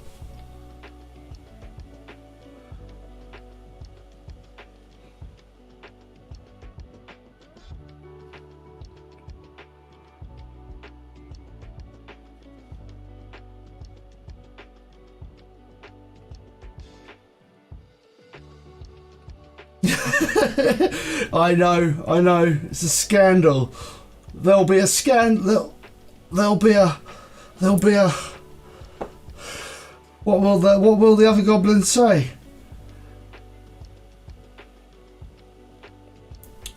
I know. It's a scandal. There'll be a scandal. There'll be a. What will the other goblins say?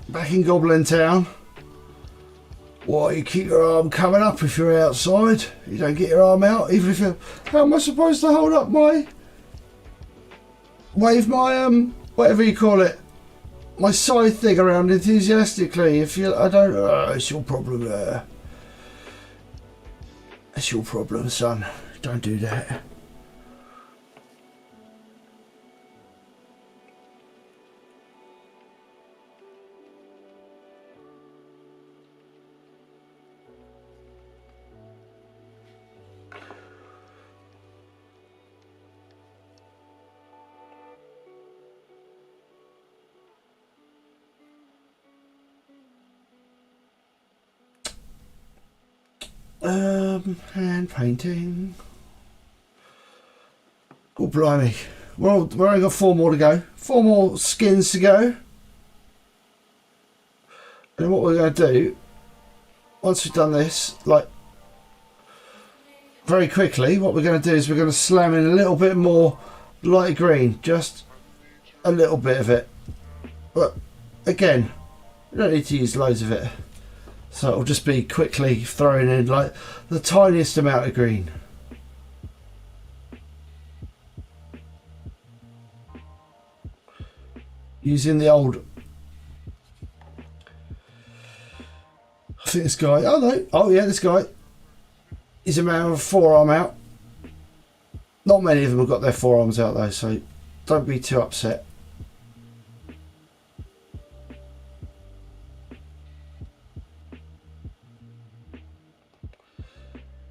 Back in Goblin Town. Why you keep your arm coming up if you're outside? You don't get your arm out, even if you're. How am I supposed to hold up my? Wave my whatever you call it. My side thing around enthusiastically. If you, I don't. It's your problem. It's your problem, son. Don't do that. Hand painting. Oh, blimey. We've only got 4 more to go. 4 more skins to go. And what we're going to do, once we've done this, like, very quickly, what we're going to do is we're going to slam in a little bit more light green. Just a little bit of it. But, again, we don't need to use loads of it. So it'll just be quickly throwing in like the tiniest amount of green. Using the old. I think this guy. Oh no! Oh yeah, this guy. He's a man with a forearm out. Not many of them have got their forearms out though, so don't be too upset.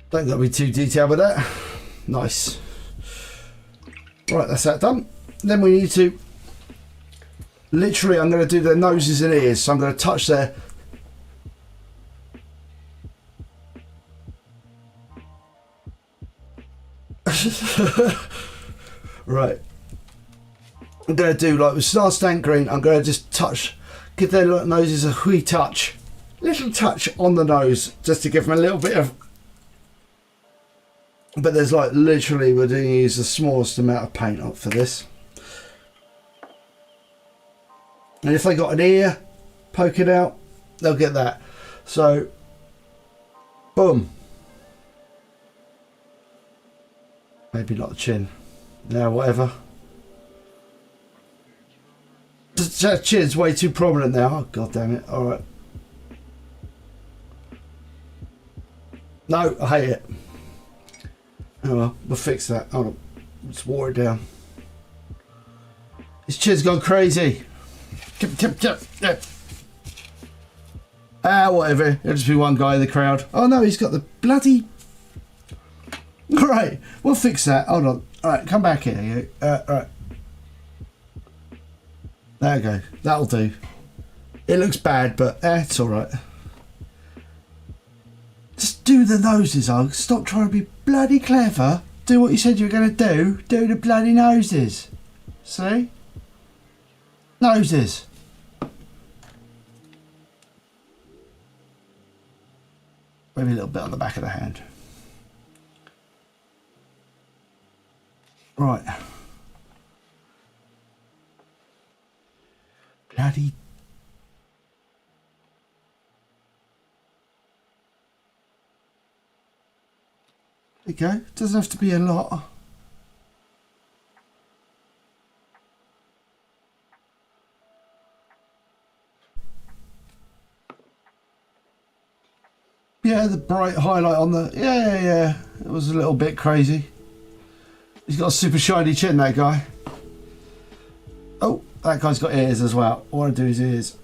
Don't got to be too detailed with that. Nice. Right, that's that done. Then we need to. Literally, I'm going to do their noses and ears. So I'm going to touch their. Right. I'm going to do like with Star Stank Green. I'm going to just touch. Give their noses a wee touch. Little touch on the nose. Just to give them a little bit of. But there's like literally we're going to use the smallest amount of paint up for this. And if they got an ear poking out, they'll get that. So, boom. Maybe not the chin. Now, whatever. The chin's way too prominent now. Oh, God damn it. Alright. No, I hate it. Oh well, we'll fix that. Hold on. Let's water it down. His chin's gone crazy. Tip. Ah, whatever. It'll just be one guy in the crowd. Oh no, he's got the bloody. Right, we'll fix that. Hold on. Alright, come back here. You. Alright. There we go. That'll do. It looks bad, but it's alright. Just do the noses, Ugg. Stop trying to be bloody clever. Do what you said you were going to do. Do the bloody noses. See? Noses. Maybe a little bit on the back of the hand. Right. Bloody. There you go. Doesn't have to be a lot. Yeah, the bright highlight on the... Yeah. It was a little bit crazy. He's got a super shiny chin, that guy. Oh, that guy's got ears as well. I want to do his ears.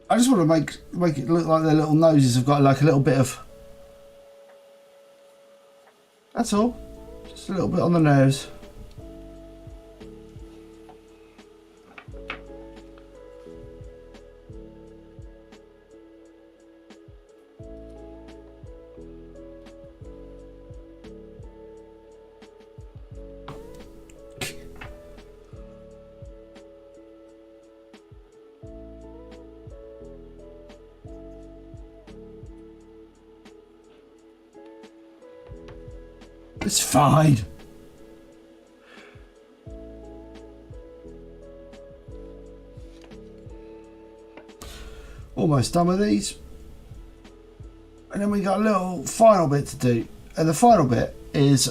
I just want to make it look like their little noses have got like a little bit of... That's all. Just a little bit on the nose. It's fine. Almost done with these. And then we got a little final bit to do. And the final bit is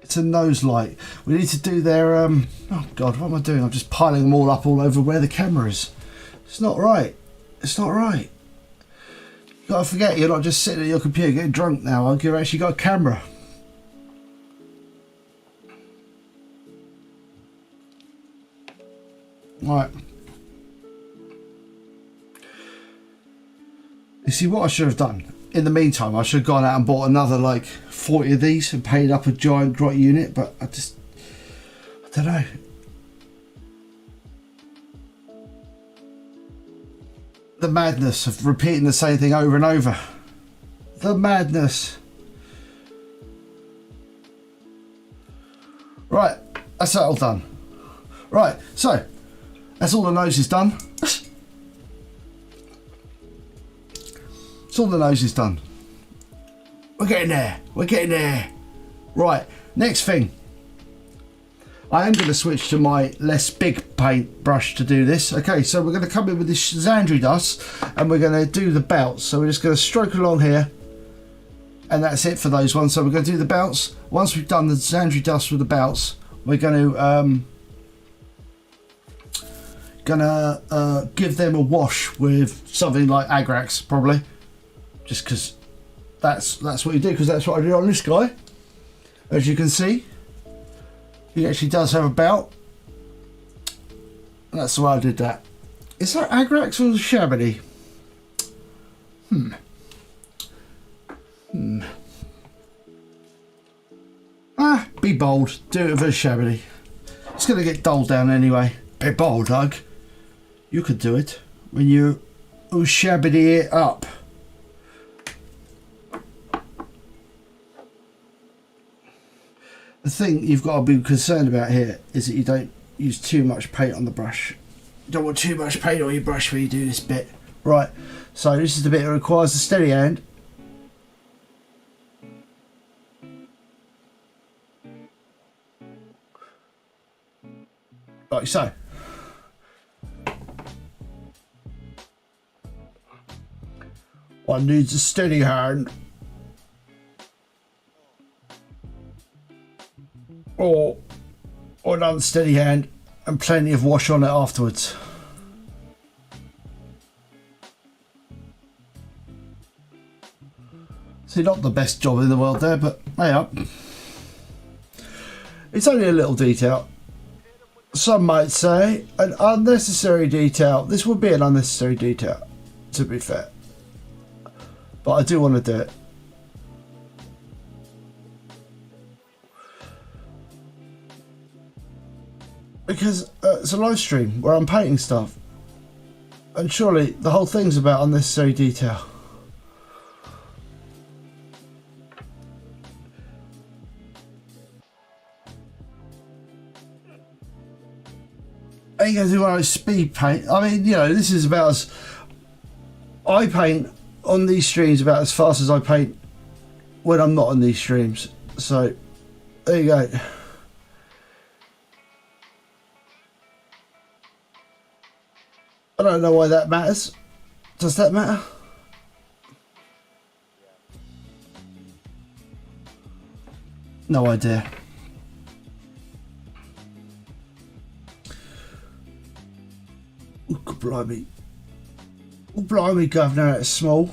it's a nose light. We need to do their oh god, what am I doing? I'm just piling them all up all over where the camera is. It's not right. It's not right. You gotta forget you're not just sitting at your computer getting drunk now. You've actually got a camera. Right. You see what I should have done? In the meantime, I should have gone out and bought another like 40 of these and paid up a giant grot unit, but I don't know. The madness of repeating the same thing over and over. The madness. Right, that's that all done. Right, so that's all the nose is done. That's all the nose is done. We're getting there. We're getting there. Right, next thing. I am going to switch to my less big paint brush to do this. Okay, so we're going to come in with this Xandri dust and we're going to do the belts. So we're just going to stroke along here and that's it for those ones. So we're going to do the belts. Once we've done the Xandri dust with the belts, we're going to give them a wash with something like Agrax probably, just because that's what you do, because that's what I did on this guy. As you can see, he actually does have a belt. And that's the way I did that. Is that Agrax or Shabby? Be bold. Do it for Shabby. It's going to get dulled down anyway. Be bold, Hug. You could do it when you shabby it up. The thing you've got to be concerned about here is that you don't use too much paint on the brush. You don't want too much paint on your brush when you do this bit. Right, so this is the bit that requires a steady hand. Like so. One needs a steady hand. Or an unsteady hand and plenty of wash on it afterwards. See, not the best job in the world there, but hey up. It's only a little detail. Some might say an unnecessary detail. This would be an unnecessary detail, to be fair. But I do want to do it. Because it's a live stream where I'm painting stuff. And surely the whole thing's about unnecessary detail. Ain't gonna do one of those speed paint. I mean, you know, this is about as... I paint on these streams about as fast as I paint when I'm not on these streams. So there you go. I don't know why that matters. Does that matter? No idea. Oh, God, blimey. Oh, blimey, Governor, it's small.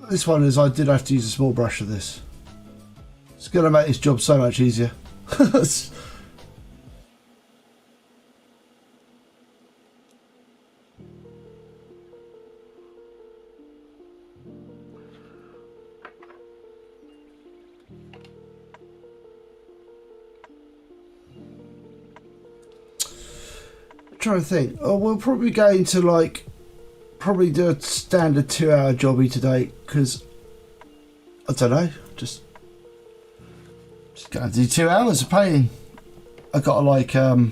This one is, I did have to use a small brush for this. It's going to make this job so much easier. I'm trying to think. Oh, we'll probably go into like, probably do a standard 2-hour jobby today, because I don't know, just going to do 2 hours of painting. I got to like, do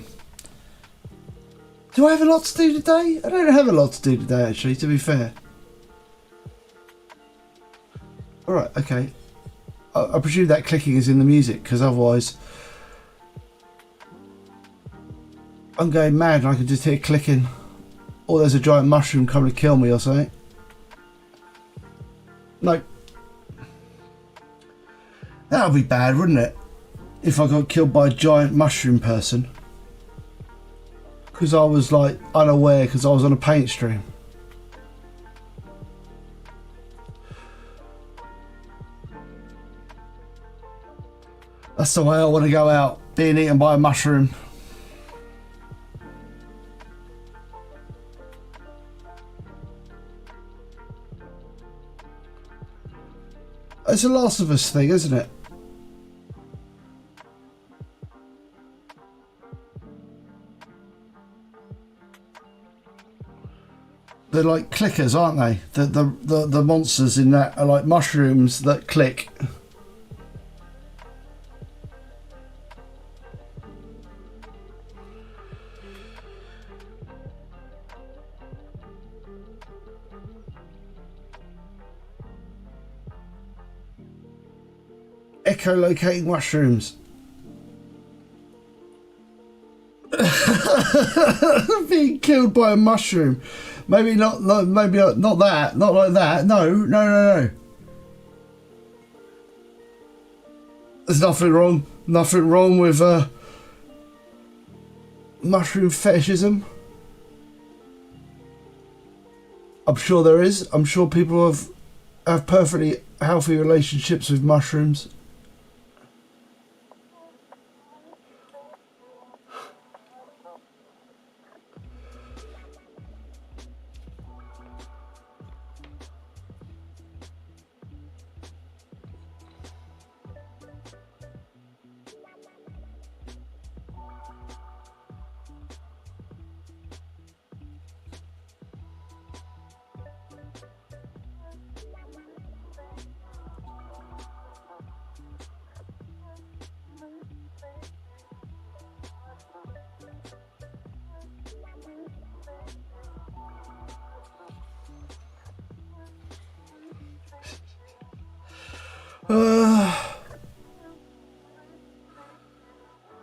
I have a lot to do today? I don't have a lot to do today, actually, to be fair. Alright, okay. I presume that clicking is in the music, because otherwise I'm going mad and I can just hear clicking. Or there's a giant mushroom coming to kill me or something. No. That would be bad, wouldn't it? If I got killed by a giant mushroom person. Because I was like unaware because I was on a paint stream. That's the way I want to go out. Being eaten by a mushroom. It's a Last of Us thing, isn't it? They're like clickers, aren't they? The monsters in that are like mushrooms that click. Echolocating mushrooms. Being killed by a mushroom. Maybe not that. Not like that. No. There's nothing wrong. Nothing wrong with mushroom fetishism. I'm sure there is. I'm sure people have perfectly healthy relationships with mushrooms.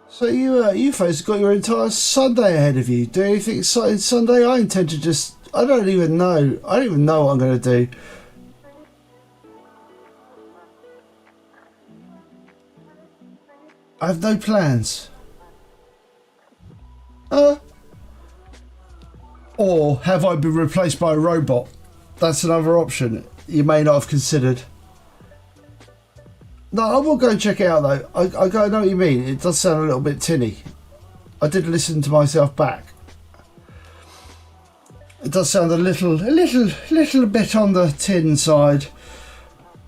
So you folks got your entire Sunday ahead of you. Do you think exciting Sunday? I intend to just... I don't even know what I'm going to do. I have no plans. Or have I been replaced by a robot? That's another option you may not have considered. No, I will go and check it out though. I know what you mean. It does sound a little bit tinny. I did listen to myself back. It does sound a little bit on the tin side.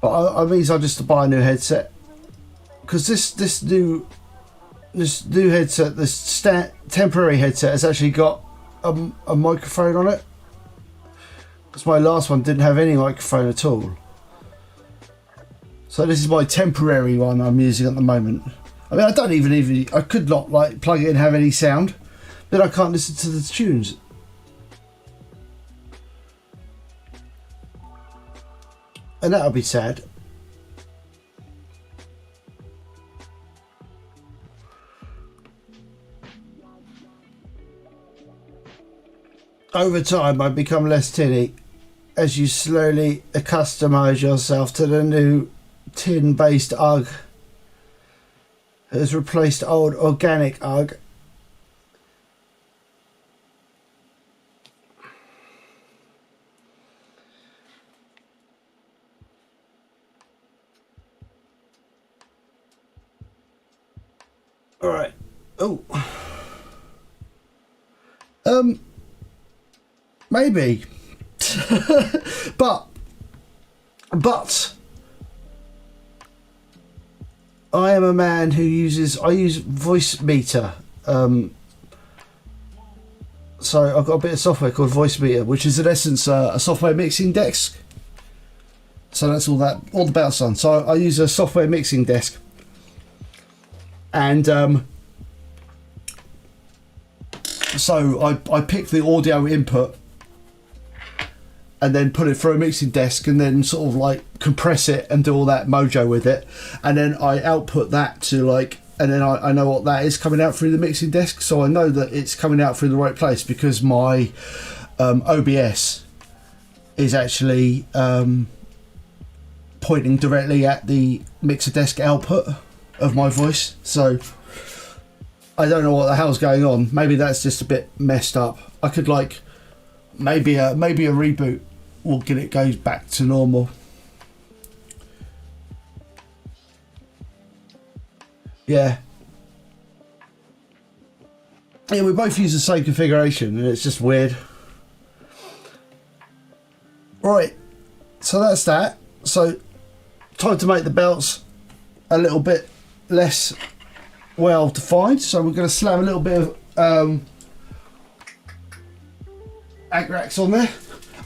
But I mean, I just buy a new headset because this new headset, this temporary headset, has actually got a microphone on it. Because my last one didn't have any microphone at all. So this is my temporary one I'm using at the moment. I mean, I don't even I could not like plug it in and have any sound, but I can't listen to the tunes. And that would be sad. Over time, I become less tinny as you slowly accustomize yourself to the new tin-based UGG. It has replaced old organic UGG. All right. Oh. Maybe. but I am a man who I use Voice Meter. So I've got a bit of software called Voice Meter, which is in essence a software mixing desk. So that's all the belts on. So I use a software mixing desk. And so I pick the audio input and then put it through a mixing desk and then sort of like compress it and do all that mojo with it. And then I output that to like, and then I know what that is coming out through the mixing desk. So I know that it's coming out through the right place because my OBS is actually pointing directly at the mixer desk output of my voice. So I don't know what the hell's going on. Maybe that's just a bit messed up. I could like maybe a reboot will get it goes back to normal. Yeah, we both use the same configuration and it's just weird. Right, so that's that. So time to make the belts a little bit less well defined. So we're going to slam a little bit of Agrax on there.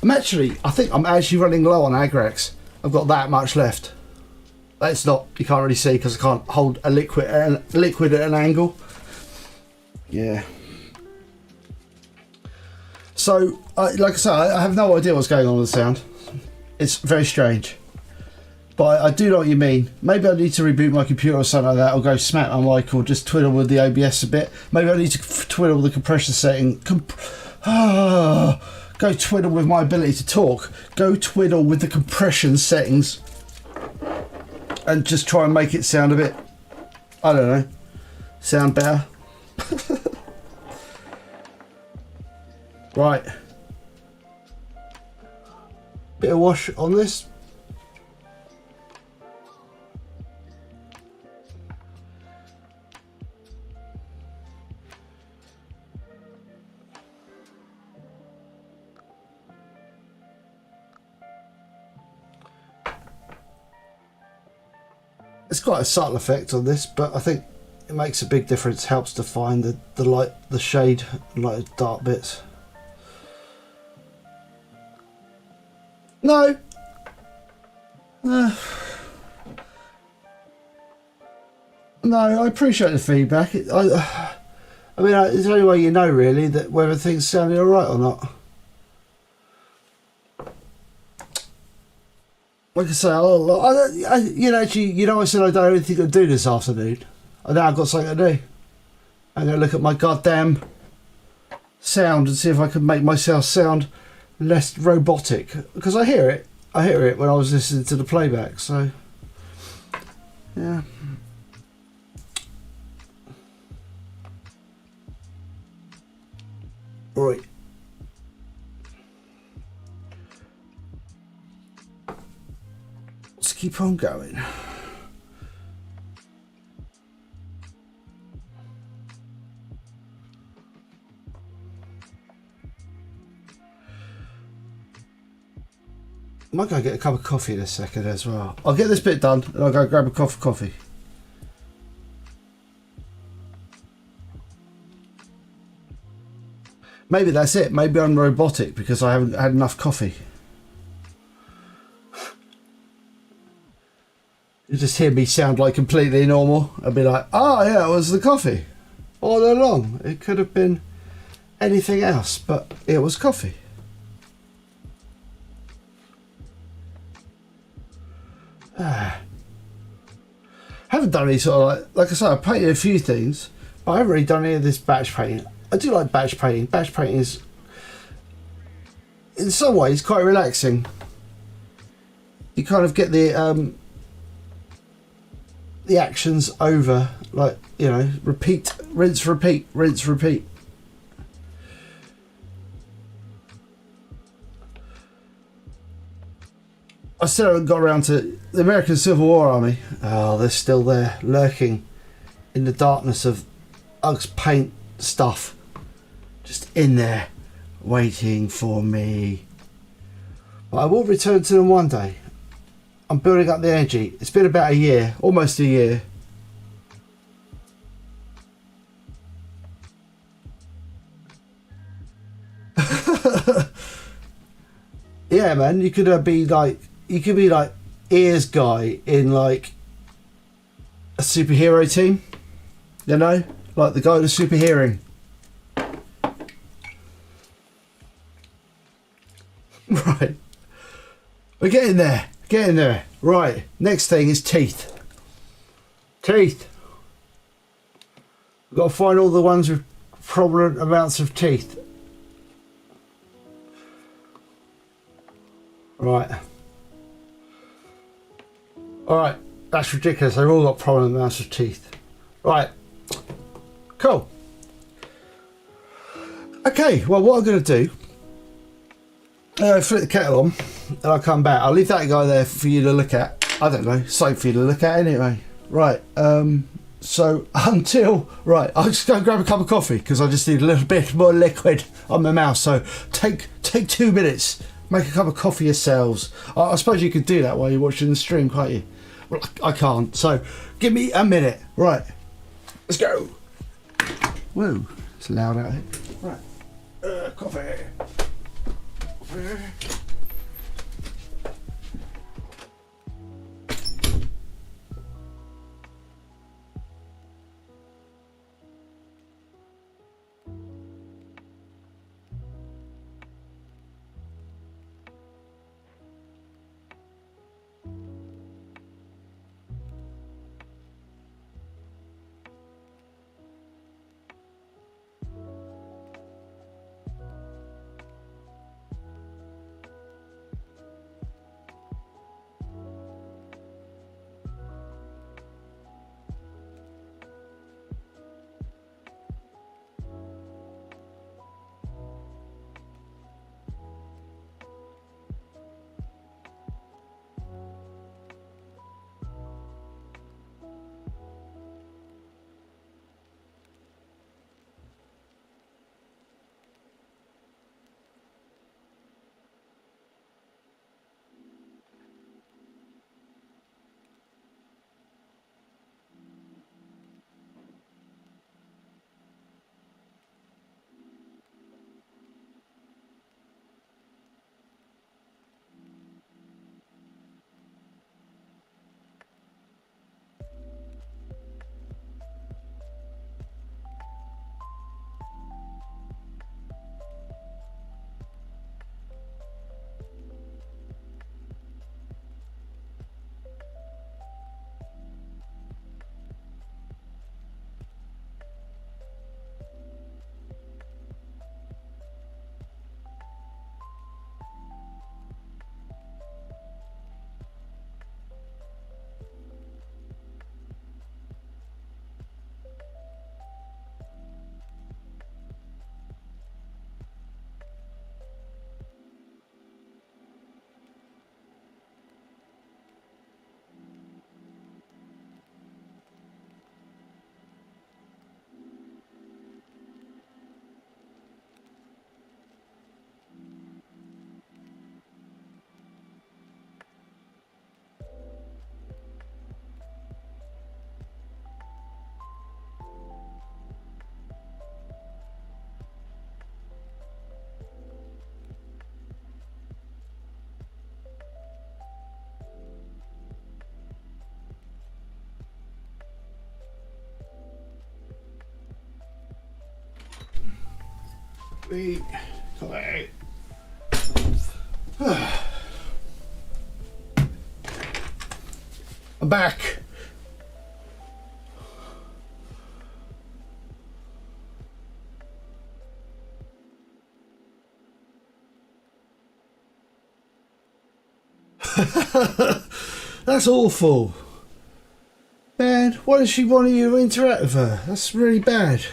I think I'm actually running low on Agrax. I've got that much left. It's not, you can't really see because I can't hold a liquid at an angle. Yeah. So, like I said, I have no idea what's going on with the sound. It's very strange. But I do know what you mean. Maybe I need to reboot my computer or something like that, or go smack my mic, or just twiddle with the OBS a bit. Maybe I need to twiddle with the compression setting. Go twiddle with my ability to talk. Go twiddle with the compression settings. And just try and make it sound a bit, I don't know, sound better. Right. Bit of wash on this. It's quite a subtle effect on this, but I think it makes a big difference. Helps define the light, the shade, light, dark bits. No. No, I appreciate the feedback. I mean, it's the only way you know really that whether things sounding all right or not. Like I say, I said I don't have anything to do this afternoon. I know I've got something to do. I'm going to look at my goddamn sound and see if I can make myself sound less robotic. Because I hear it when I was listening to the playback. So, yeah. Right. Let's keep on going. I might go get a cup of coffee in a second as well. I'll get this bit done and I'll go grab a cup of coffee. Maybe that's it. Maybe I'm robotic because I haven't had enough coffee. You just hear me sound like completely normal. I'd be like, oh yeah, it was the coffee. All along. It could have been anything else, but it was coffee. Haven't done any sort of like I said, I painted a few things, but I haven't really done any of this batch painting. I do like batch painting. Batch painting is, in some ways, quite relaxing. You kind of get the actions over, like, you know, repeat, rinse, repeat, rinse, repeat. I still haven't got around to the American Civil War Army. Oh, they're still there, lurking in the darkness of Uggs paint stuff. Just in there, waiting for me. But I will return to them one day. I'm building up the energy. It's been about a year, almost a year. Yeah, man, you could be like Ears guy in like a superhero team, you know, like the guy with super hearing. Right, we're getting there. Right, next thing is teeth. We've got to find all the ones with prominent amounts of teeth. Right. Alright, that's ridiculous. They've all got prominent amounts of teeth. Right. Cool. Okay, well, what I'm going to do, flip the kettle on and I'll come back. I'll leave that guy there for you to look at. I don't know, something for you to look at anyway. Right, so until, right, I'll just go and grab a cup of coffee because I just need a little bit more liquid on my mouth. So take 2 minutes, make a cup of coffee yourselves. I suppose you could do that while you're watching the stream, can't you? Well, I can't, so give me a minute. Right, let's go. Whoa, it's loud out here. Right, coffee. We I'm back. That's awful. Man, why does she want you to interact with her? That's really bad.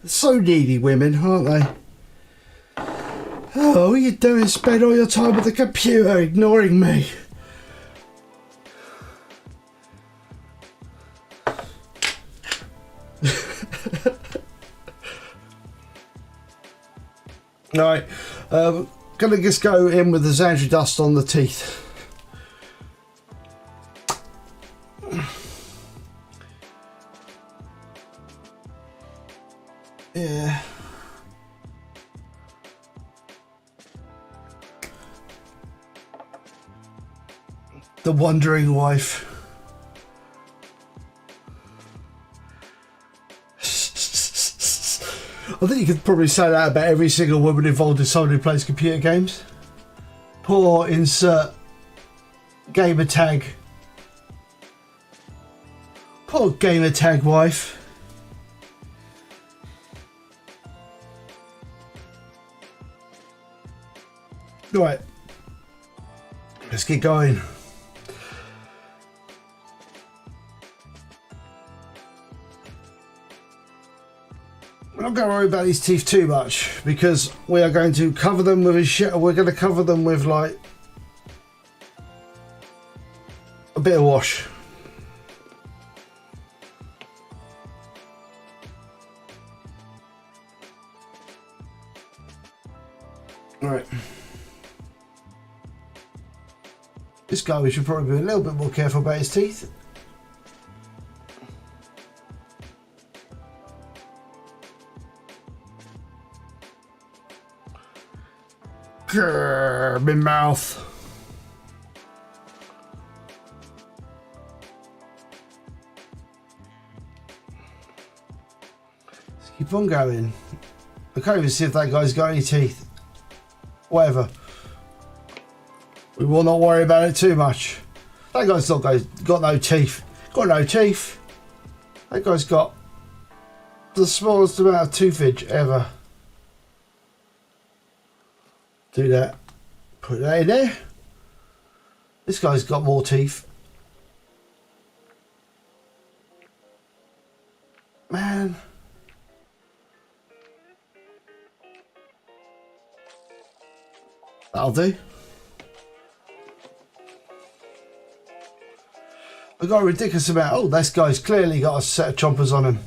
They're so needy, women, aren't they? Oh, all you do is spend all your time with the computer ignoring me. Right, gonna just go in with the Xandri dust on the teeth. Yeah. The wandering wife. I think you could probably say that about every single woman involved in someone who plays computer games. Poor insert gamer tag. Poor gamer tag wife. Right, let's get going. We're not going to worry about these teeth too much because we are going to cover them with a shit. We're going to cover them with like a bit of wash. All right. This guy, we should probably be a little bit more careful about his teeth. Grrr, my mouth. Let's keep on going. I can't even see if that guy's got any teeth. Whatever. We will not worry about it too much. That guy's not got no teeth. Got no teeth. That guy's got the smallest amount of toothage ever. Do that. Put that in there. This guy's got more teeth. Man. That'll do. I got a ridiculous amount. Oh, this guy's clearly got a set of chompers on him.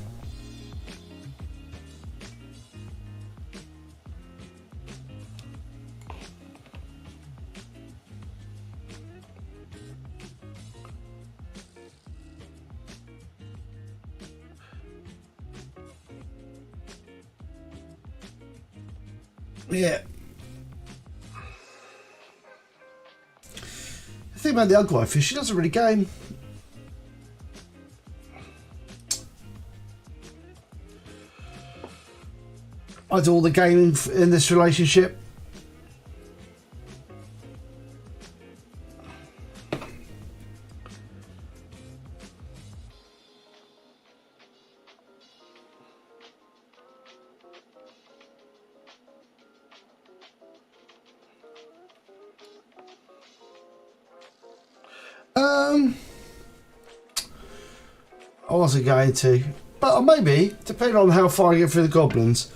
Yeah. The thing about the ugly wife is she doesn't really game. I do all the gaming in this relationship. I wasn't going to, but maybe, depending on how far I get through the goblins,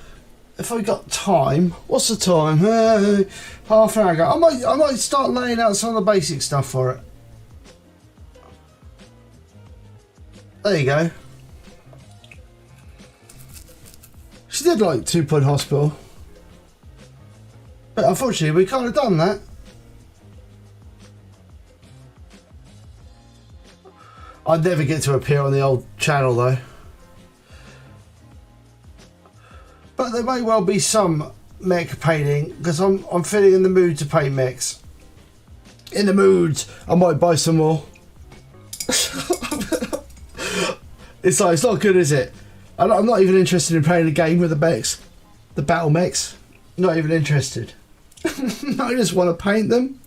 if I got time, what's the time? Half an hour ago. I might start laying out some of the basic stuff for it. There you go. She did like 2 Point Hospital, but unfortunately we can't have done that. I'd never get to appear on the old channel though. But there may well be some mech painting because I'm feeling in the mood to paint mechs. In the mood, I might buy some more. It's not good, is it? I'm not even interested in playing a game with the mechs, the battle mechs. Not even interested. I just want to paint them.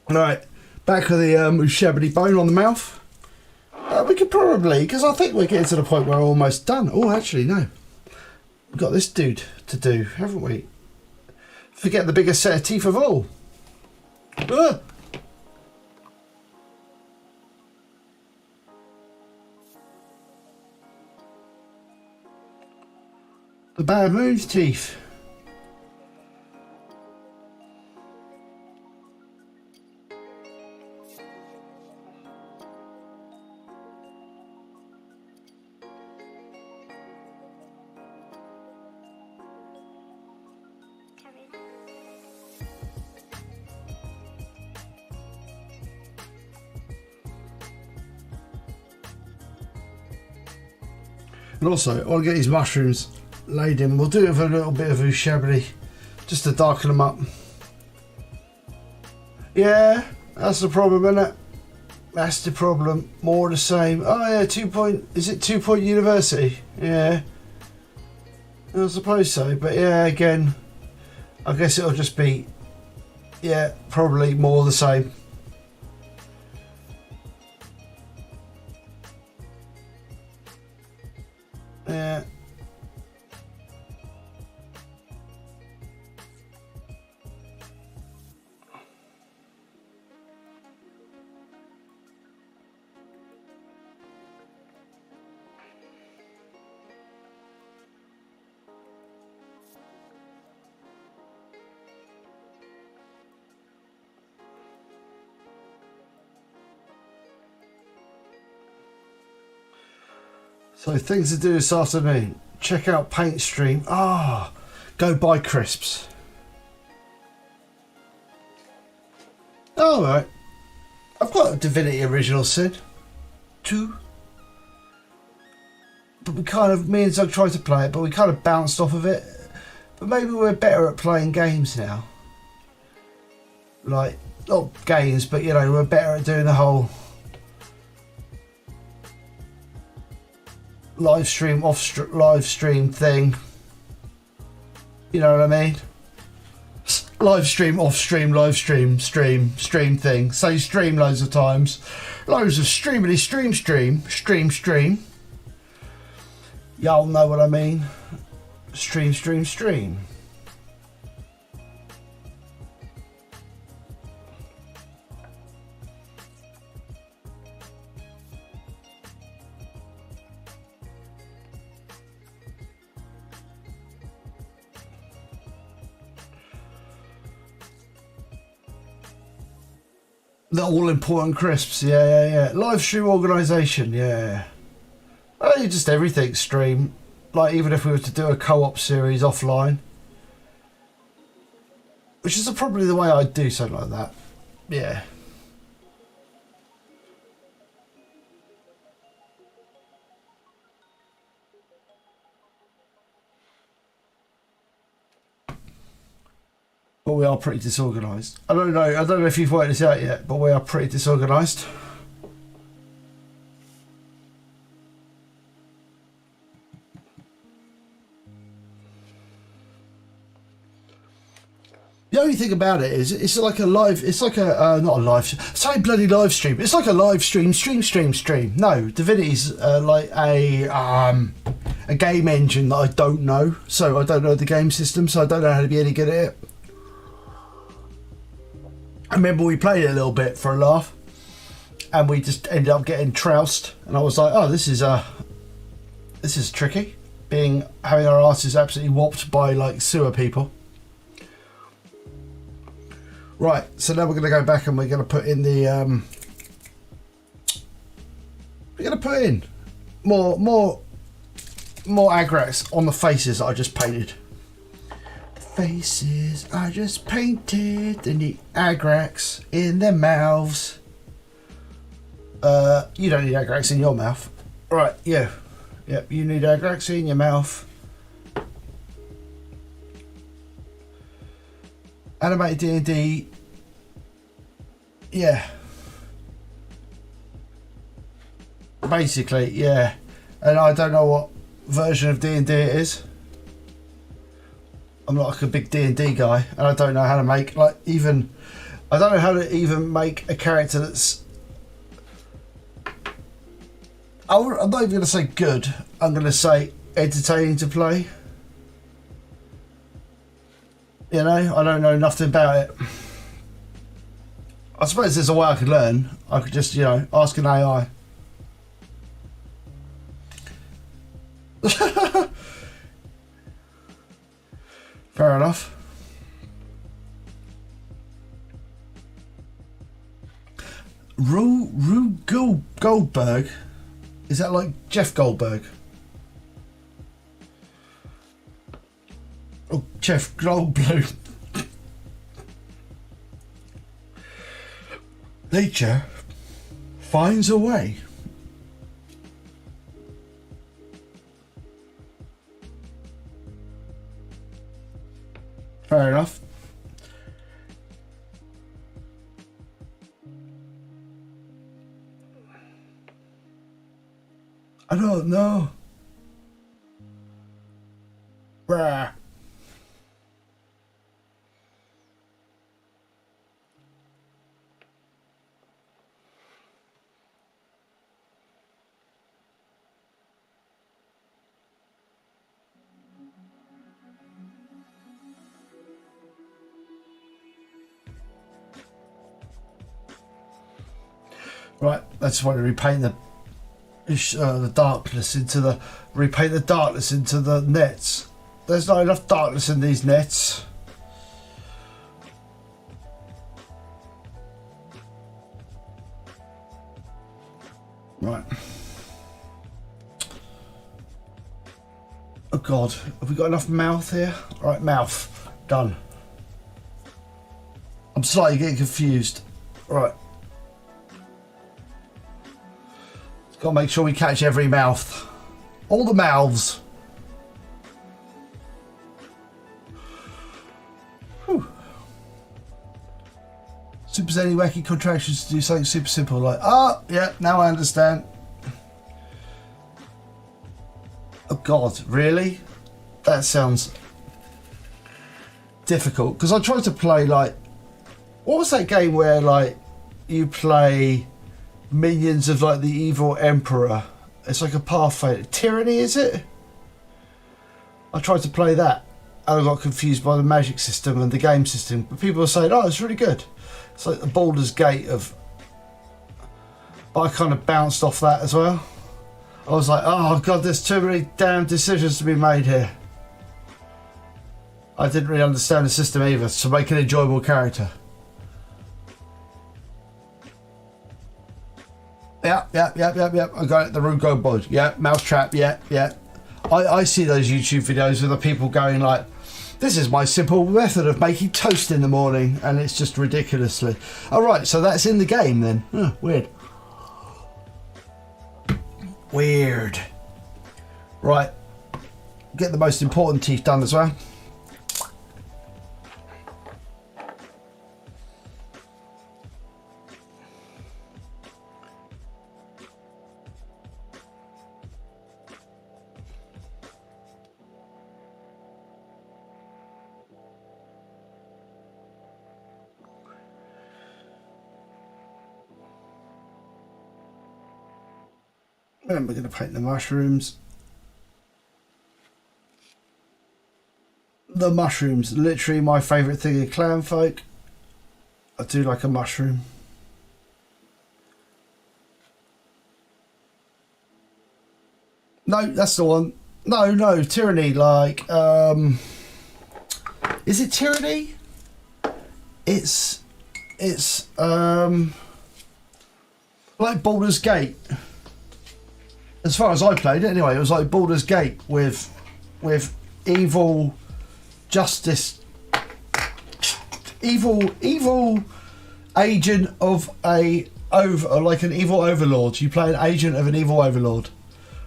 Right, back with the Ushabity bone on the mouth. We could probably, because I think we're getting to the point where we're almost done. Oh, actually, no. We've got this dude to do, haven't we? Forget the biggest set of teeth of all. Ugh. The bad moon's teeth. And also, I want to get these mushrooms laid in. We'll do it with a little bit of Ushabity, just to darken them up. Yeah, that's the problem, isn't it? That's the problem. More of the same. Oh yeah, 2 point. Is it 2 Point University? Yeah, I suppose so. But yeah, again, I guess it'll just be, yeah, probably more of the same. Yeah. So things to do this afternoon. Check out Paint Stream. Ah, go buy crisps. All right. I've got a Divinity Original Sin 2. But we kind of, me and Zug tried to play it, but we kind of bounced off of it. But maybe we're better at playing games now. Like, not games, but you know, we're better at doing the whole live stream, live stream thing. You know what I mean? Live stream, off stream, live stream, stream thing. Say stream loads of times. Loads of streamity stream. Y'all know what I mean. Stream. The all-important crisps, yeah. Live stream organisation, yeah. Oh, just everything stream. Like, even if we were to do a co-op series offline. Which is probably the way I'd do something like that. Yeah. But we are pretty disorganised. I don't know if you've worked this out yet, but we are pretty disorganised. The only thing about it is, it's like a live, it's like a, not a live, say bloody live stream. It's like a live stream. No, Divinity's like a game engine that I don't know. So I don't know the game system, so I don't know how to be any good at it. I remember we played it a little bit for a laugh, and we just ended up getting trounced. And I was like, "Oh, this is tricky." Having our asses absolutely whopped by like sewer people. Right, so now we're going to go back and we're going to put in the we're going to put in more agrax on the faces that I just painted. Faces I just painted, they need agrax in their mouths. You don't need agrax in your mouth. Right, yeah. Yep, you need agrax in your mouth. Animated D&D. Yeah. Basically, yeah. And I don't know what version of D&D it is. I'm not like a big D&D guy, and I don't know how to make I don't know how to even make a character that's. I'm not even going to say good. I'm going to say entertaining to play. You know, I don't know nothing about it. I suppose there's a way I could learn. I could just, ask an AI. Fair enough. Rube Goldberg? Is that like Jeff Goldberg? Oh, Jeff Goldblum. Nature finds a way. Fair enough. I don't know. Rah. Right, I just want to repaint the darkness into the repaint the darkness into the nets. There's not enough darkness in these nets. Right. Oh God, have we got enough mouth here? Right, mouth done. I'm slightly getting confused. Right. Got to make sure we catch every mouth. All the mouths. Whew. Super Zany wacky contractions to do something super simple like, yeah, now I understand. Oh God, really? That sounds difficult. Because I tried to play what was that game where you play minions of the evil emperor? It's like a Pathfinder. Tyranny, is it? I tried to play that and I got confused by the magic system and the game system, but people were saying, oh, it's really good. It's like the Baldur's Gate but I kind of bounced off that as well. I was like, oh God, there's too many damn decisions to be made here. I didn't really understand the system either to make an enjoyable character. Yeah. I got it. The Rube Goldberg. Yeah, mousetrap. Yeah. I see those YouTube videos with the people going this is my simple method of making toast in the morning, and it's just ridiculously. All right, so that's in the game then. Huh, weird. Right. Get the most important teeth done as well. And we're going to paint the mushrooms. The mushrooms, literally my favourite thing in clan folk. I do like a mushroom. No, that's the one. No, tyranny. Is it tyranny? It's like Baldur's Gate. As far as I played it, anyway, it was like Baldur's Gate with evil justice, evil agent of an evil overlord. You play an agent of an evil overlord.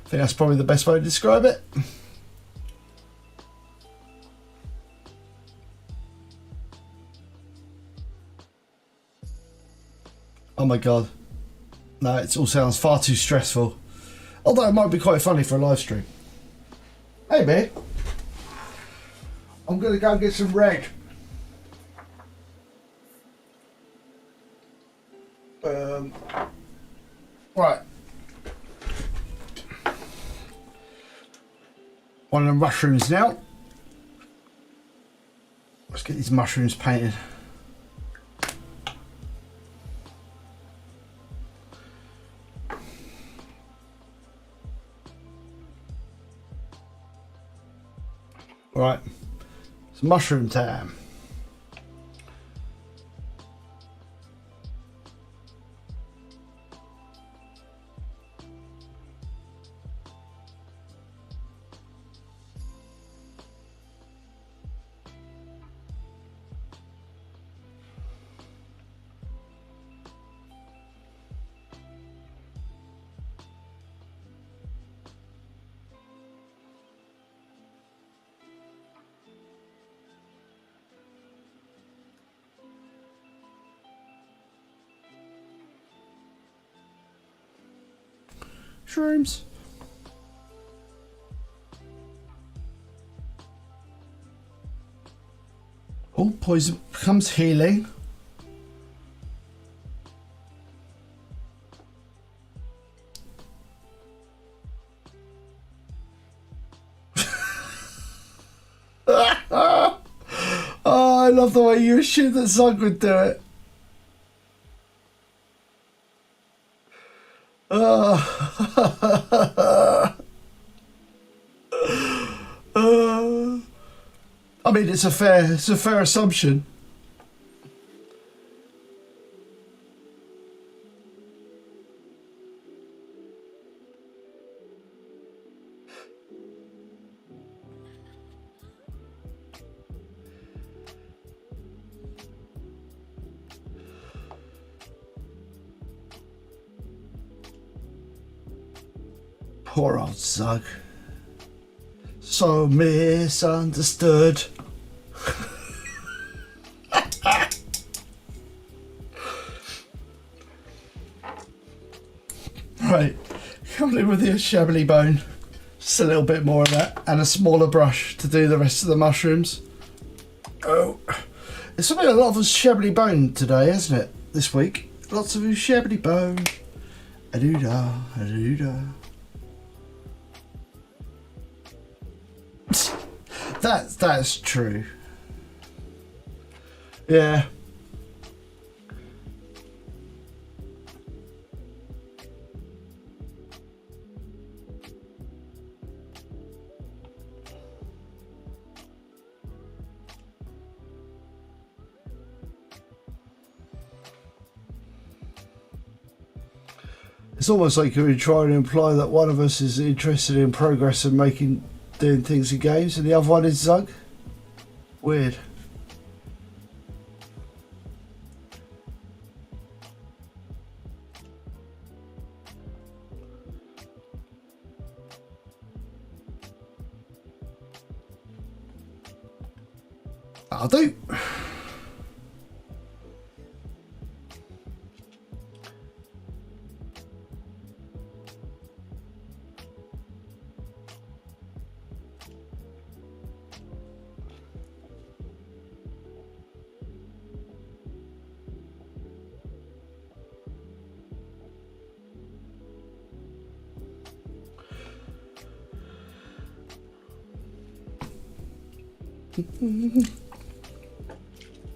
I think that's probably the best way to describe it. Oh my God. No, it all sounds far too stressful. Although it might be quite funny for a live stream. Hey, mate. I'm gonna go get some red. Right. One of the mushrooms now. Let's get these mushrooms painted. Right, it's mushroom time. Shrooms. All poison becomes healing. Oh, I love the way you assume that Zug would do it. I mean, it's a fair assumption. Poor old Zug. So misunderstood. Right, coming in with the shabbily bone. Just a little bit more of that and a smaller brush to do the rest of the mushrooms. Oh, it's been a lot of shabbily bone today, hasn't it? This week, lots of shabbily bone. A-doo-da, a-doo-da. That's true. Yeah. It's almost like you're trying to imply that one of us is interested in progress and doing things in games, and the other one is Zug. Weird. I'll do.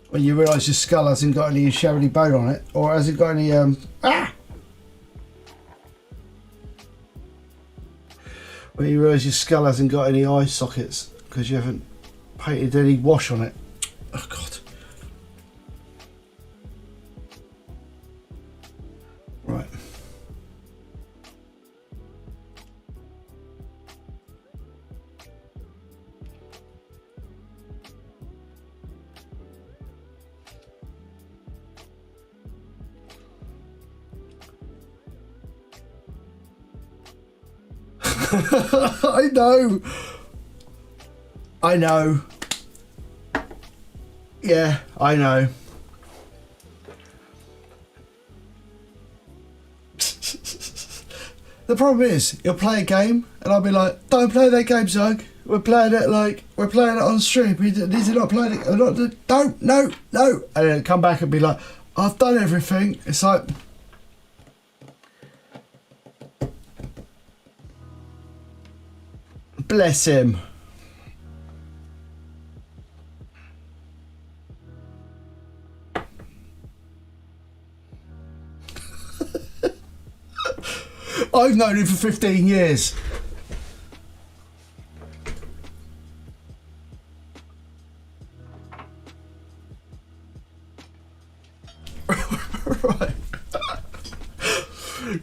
When you realise your skull hasn't got any shabbily bone on it, or has it got any When you realise your skull hasn't got any eye sockets because you haven't painted any wash on it. Oh God. Right. I know. I know. Yeah, I know. The problem is, you'll play a game and I'll be like, don't play that game, Zug. we're playing it on stream. Is he not playing it? Don't, no. And then come back and be like, I've done everything. It's like, bless him. I've known him for 15 years. Right.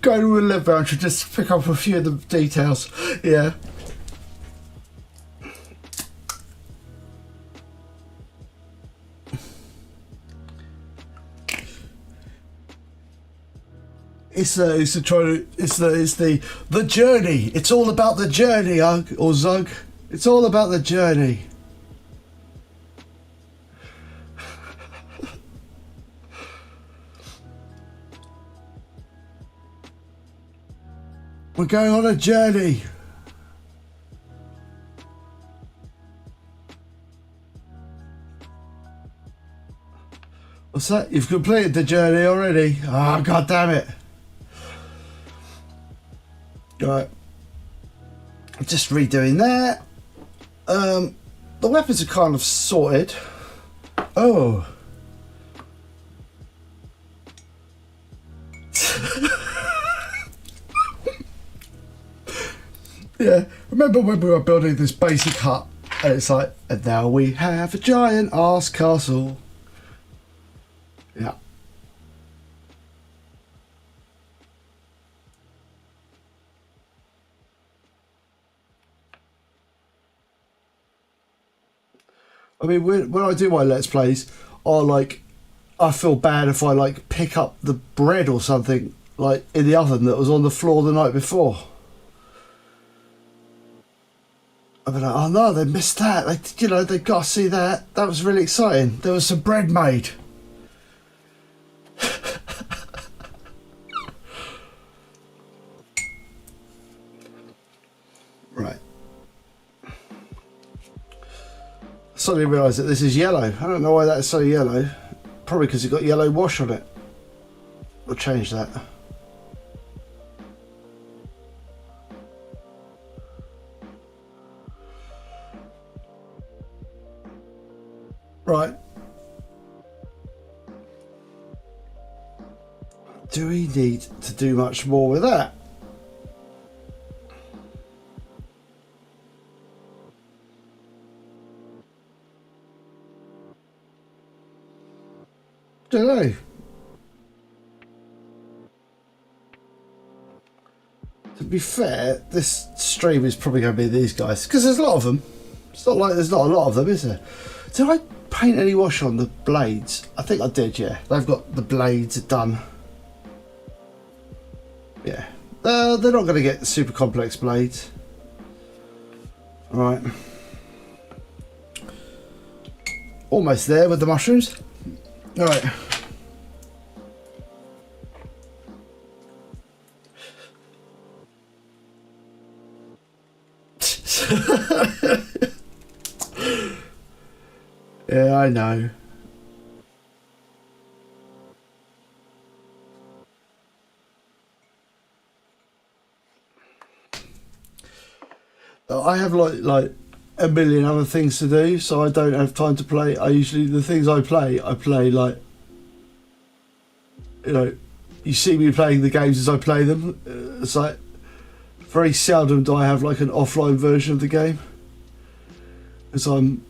Going to a live voucher just to pick up a few of the details. Yeah. It's the journey. It's all about the journey, Ugg or Zug. It's all about the journey. We're going on a journey. What's that? You've completed the journey already? Oh, God damn it. Right. Just redoing that. The weapons are kind of sorted. Oh. Yeah, remember when we were building this basic hut and it's like, and now we have a giant ass castle. Yeah. I mean, when I do my Let's Plays, I feel bad if I pick up the bread or something in the oven that was on the floor the night before. I'd be like, oh no, they missed that. They've got to see that. That was really exciting. There was some bread made. Right. Suddenly realised that this is yellow. I don't know why that's so yellow. Probably because it's got yellow wash on it. We'll change that. Right. Do we need to do much more with that? Don't know. To be fair, this stream is probably going to be these guys because there's a lot of them. It's not like there's not a lot of them, is there? Did I paint any wash on the blades? I think I did, yeah. They've got the blades done. Yeah. They're not going to get super complex blades. Alright. Almost there with the mushrooms. Alright. Yeah, I know. I have like a million other things to do, so I don't have time to play. The things I play you see me playing the games as I play them. It's like very seldom do I have an offline version of the game, because I'm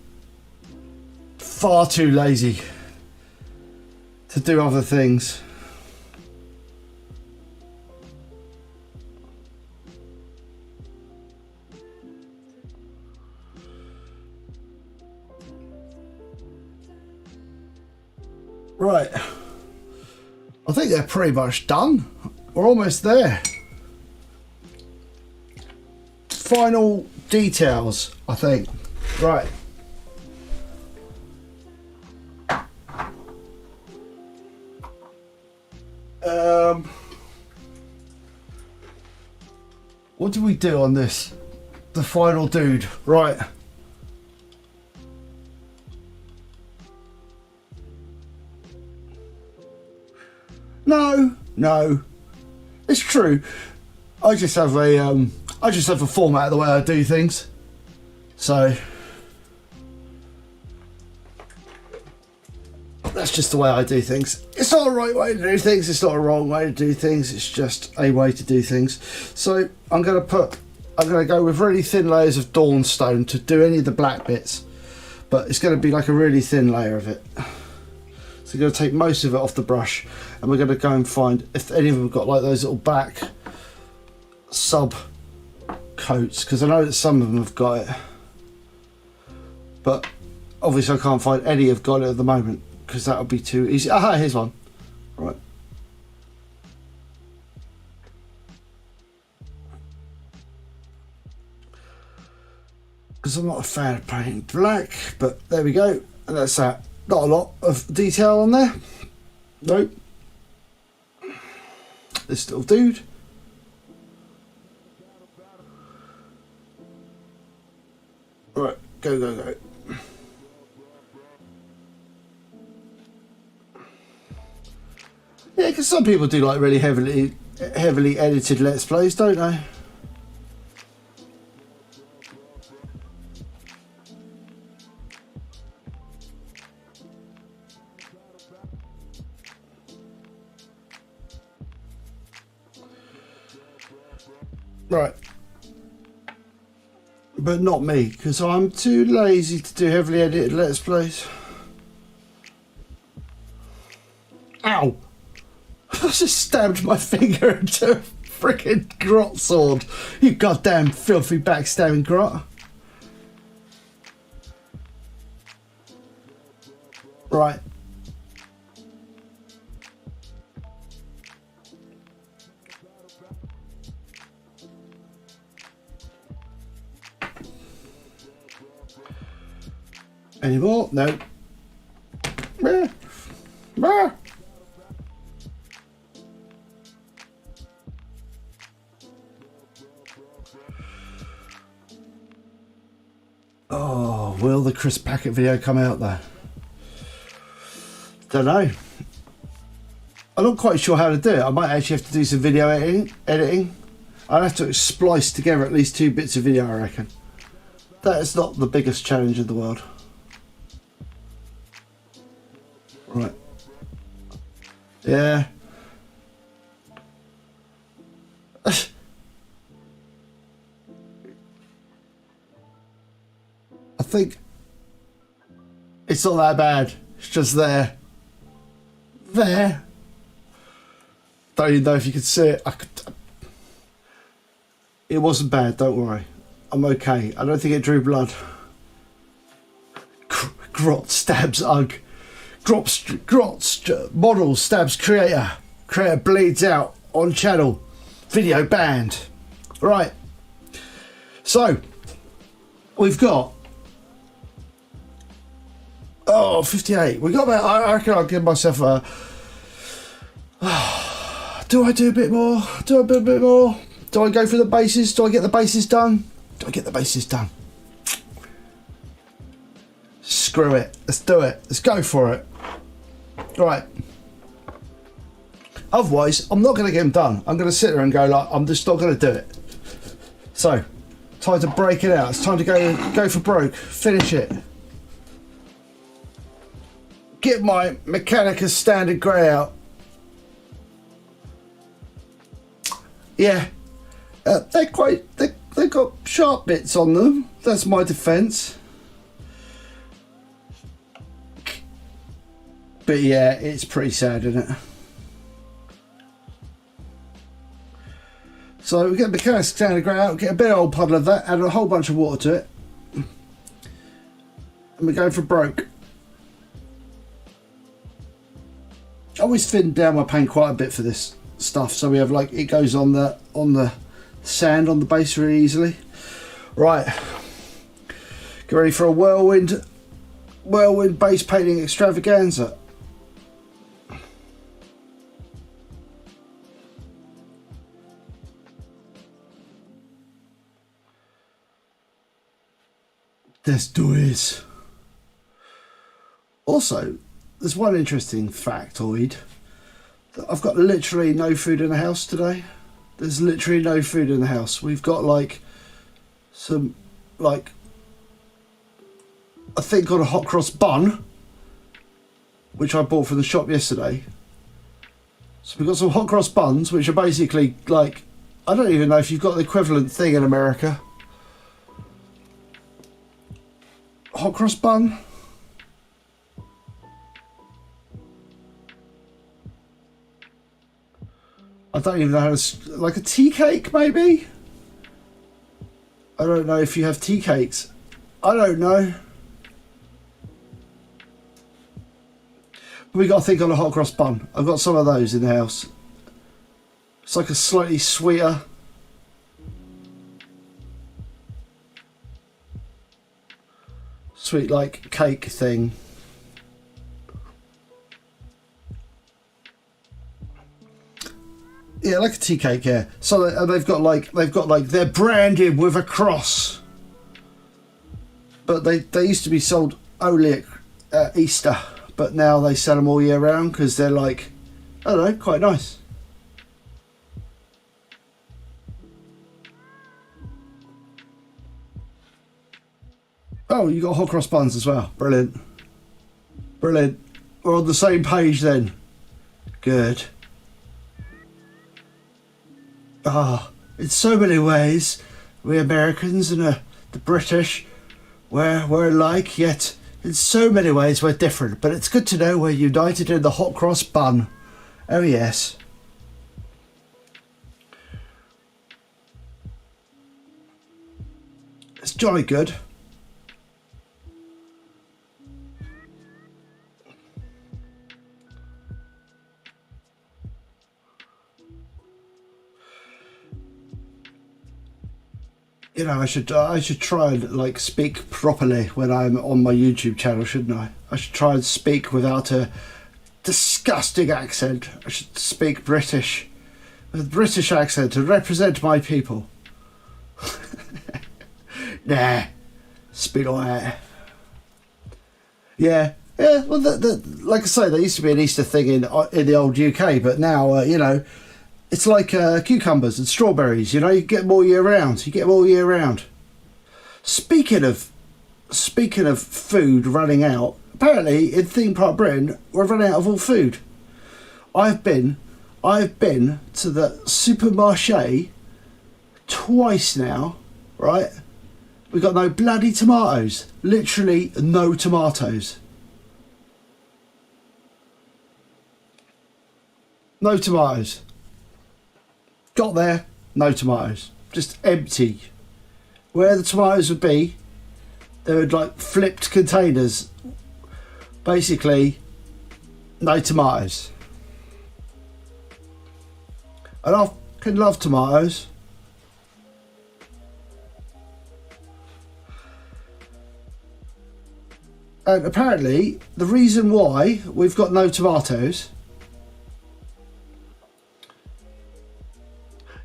far too lazy to do other things. Right, I think they're pretty much done. We're almost there. Final details, I think. Right. What do we do on this? the final dude. Right. No. It's true. I just have a format of the way I do things. So that's just the way I do things. It's not a right way to do things, it's not a wrong way to do things, it's just a way to do things. So I'm gonna go with really thin layers of Dawnstone to do any of the black bits. But it's gonna be like a really thin layer of it. So we're going to take most of it off the brush, and we're going to go and find if any of them have got like those little black sub coats, because I know that some of them have got it, but obviously I can't find any have got it at the moment because that would be too easy. Aha, here's one. Right. Because I'm not a fan of painting black, but there we go, and that's that. Not a lot of detail on there. Nope. This little dude. Right, go. Yeah, because some people do like really heavily edited Let's Plays, don't they? Right. But not me, because I'm too lazy to do heavily edited Let's Plays. Ow! I just stabbed my finger into a freaking grot sword. You goddamn filthy backstabbing grot. Right. Any more? No. Oh, will the Chris Packett video come out though? Don't know. I'm not quite sure how to do it. I might actually have to do some video editing. I'll have to splice together at least 2 bits of video, I reckon. That is not the biggest challenge in the world. Right. Yeah. I think it's not that bad. It's just there. There. Don't even know if you could see it. It wasn't bad, don't worry. I'm okay. I don't think it drew blood. Grots stabs Ugg. Grots model stabs creator. Creator bleeds out on channel. Video banned. Right. So, we've got 58. We got about, I reckon I'll give myself a... do I do a bit more? Do I do a bit more? Do I go for the bases? Do I get the bases done? Do I get the bases done? Screw it. Let's do it. Let's go for it. Right. Otherwise, I'm not going to get them done. I'm going to sit there and go like, I'm just not going to do it. So, time to break it out. It's time to go for broke. Finish it. Get my Mechanica Standard Grey out. Yeah. They've got sharp bits on them. That's my defence. But yeah, it's pretty sad, isn't it? So we get the Mechanica Standard Grey out, get a big old puddle of that, add a whole bunch of water to it. And we go for broke. I always thin down my paint quite a bit for this stuff, so we have like it goes on the sand on the base really easily. Right, get ready for a whirlwind base painting extravaganza. Let's do it. Also, there's one interesting factoid. I've got literally no food in the house today. There's literally no food in the house. We've got like some, like, I think on a hot cross bun, which I bought from the shop yesterday. So we've got some hot cross buns, which are basically like, I don't even know if you've got the equivalent thing in America. Hot cross bun. I don't even know how to, like a tea cake maybe? I don't know if you have tea cakes. I don't know. We got to think on a hot cross bun. I've got some of those in the house. It's like a slightly sweeter. Sweet like cake thing. Yeah, like a tea cake, yeah. So they've got like they're branded with a cross. But they used to be sold only at Easter. But now they sell them all year round because they're like, I don't know, quite nice. Oh, you got hot cross buns as well. Brilliant. Brilliant. We're on the same page then. Good. Ah, in so many ways, we Americans and the British, we're alike, yet in so many ways we're different. But it's good to know we're united in the hot cross bun. Oh yes. It's jolly good. You know, I should try and like speak properly when I'm on my YouTube channel, shouldn't I? I should try and speak without a disgusting accent. I should speak British with a British accent to represent my people. Nah, speak like that. Yeah. Well, like I say, there used to be an Easter thing in the old UK, but now you know. It's like cucumbers and strawberries, you know, you get them all year round. You get them all year round. Speaking of food running out, apparently in Theme Park Britain, we're running out of all food. I've been to the supermarché twice now, right? We've got no bloody tomatoes. Literally no tomatoes. No tomatoes. Got there, no tomatoes, just empty. Where the tomatoes would be, they would like flipped containers. Basically, no tomatoes. And I can love tomatoes. And apparently, the reason why we've got no tomatoes.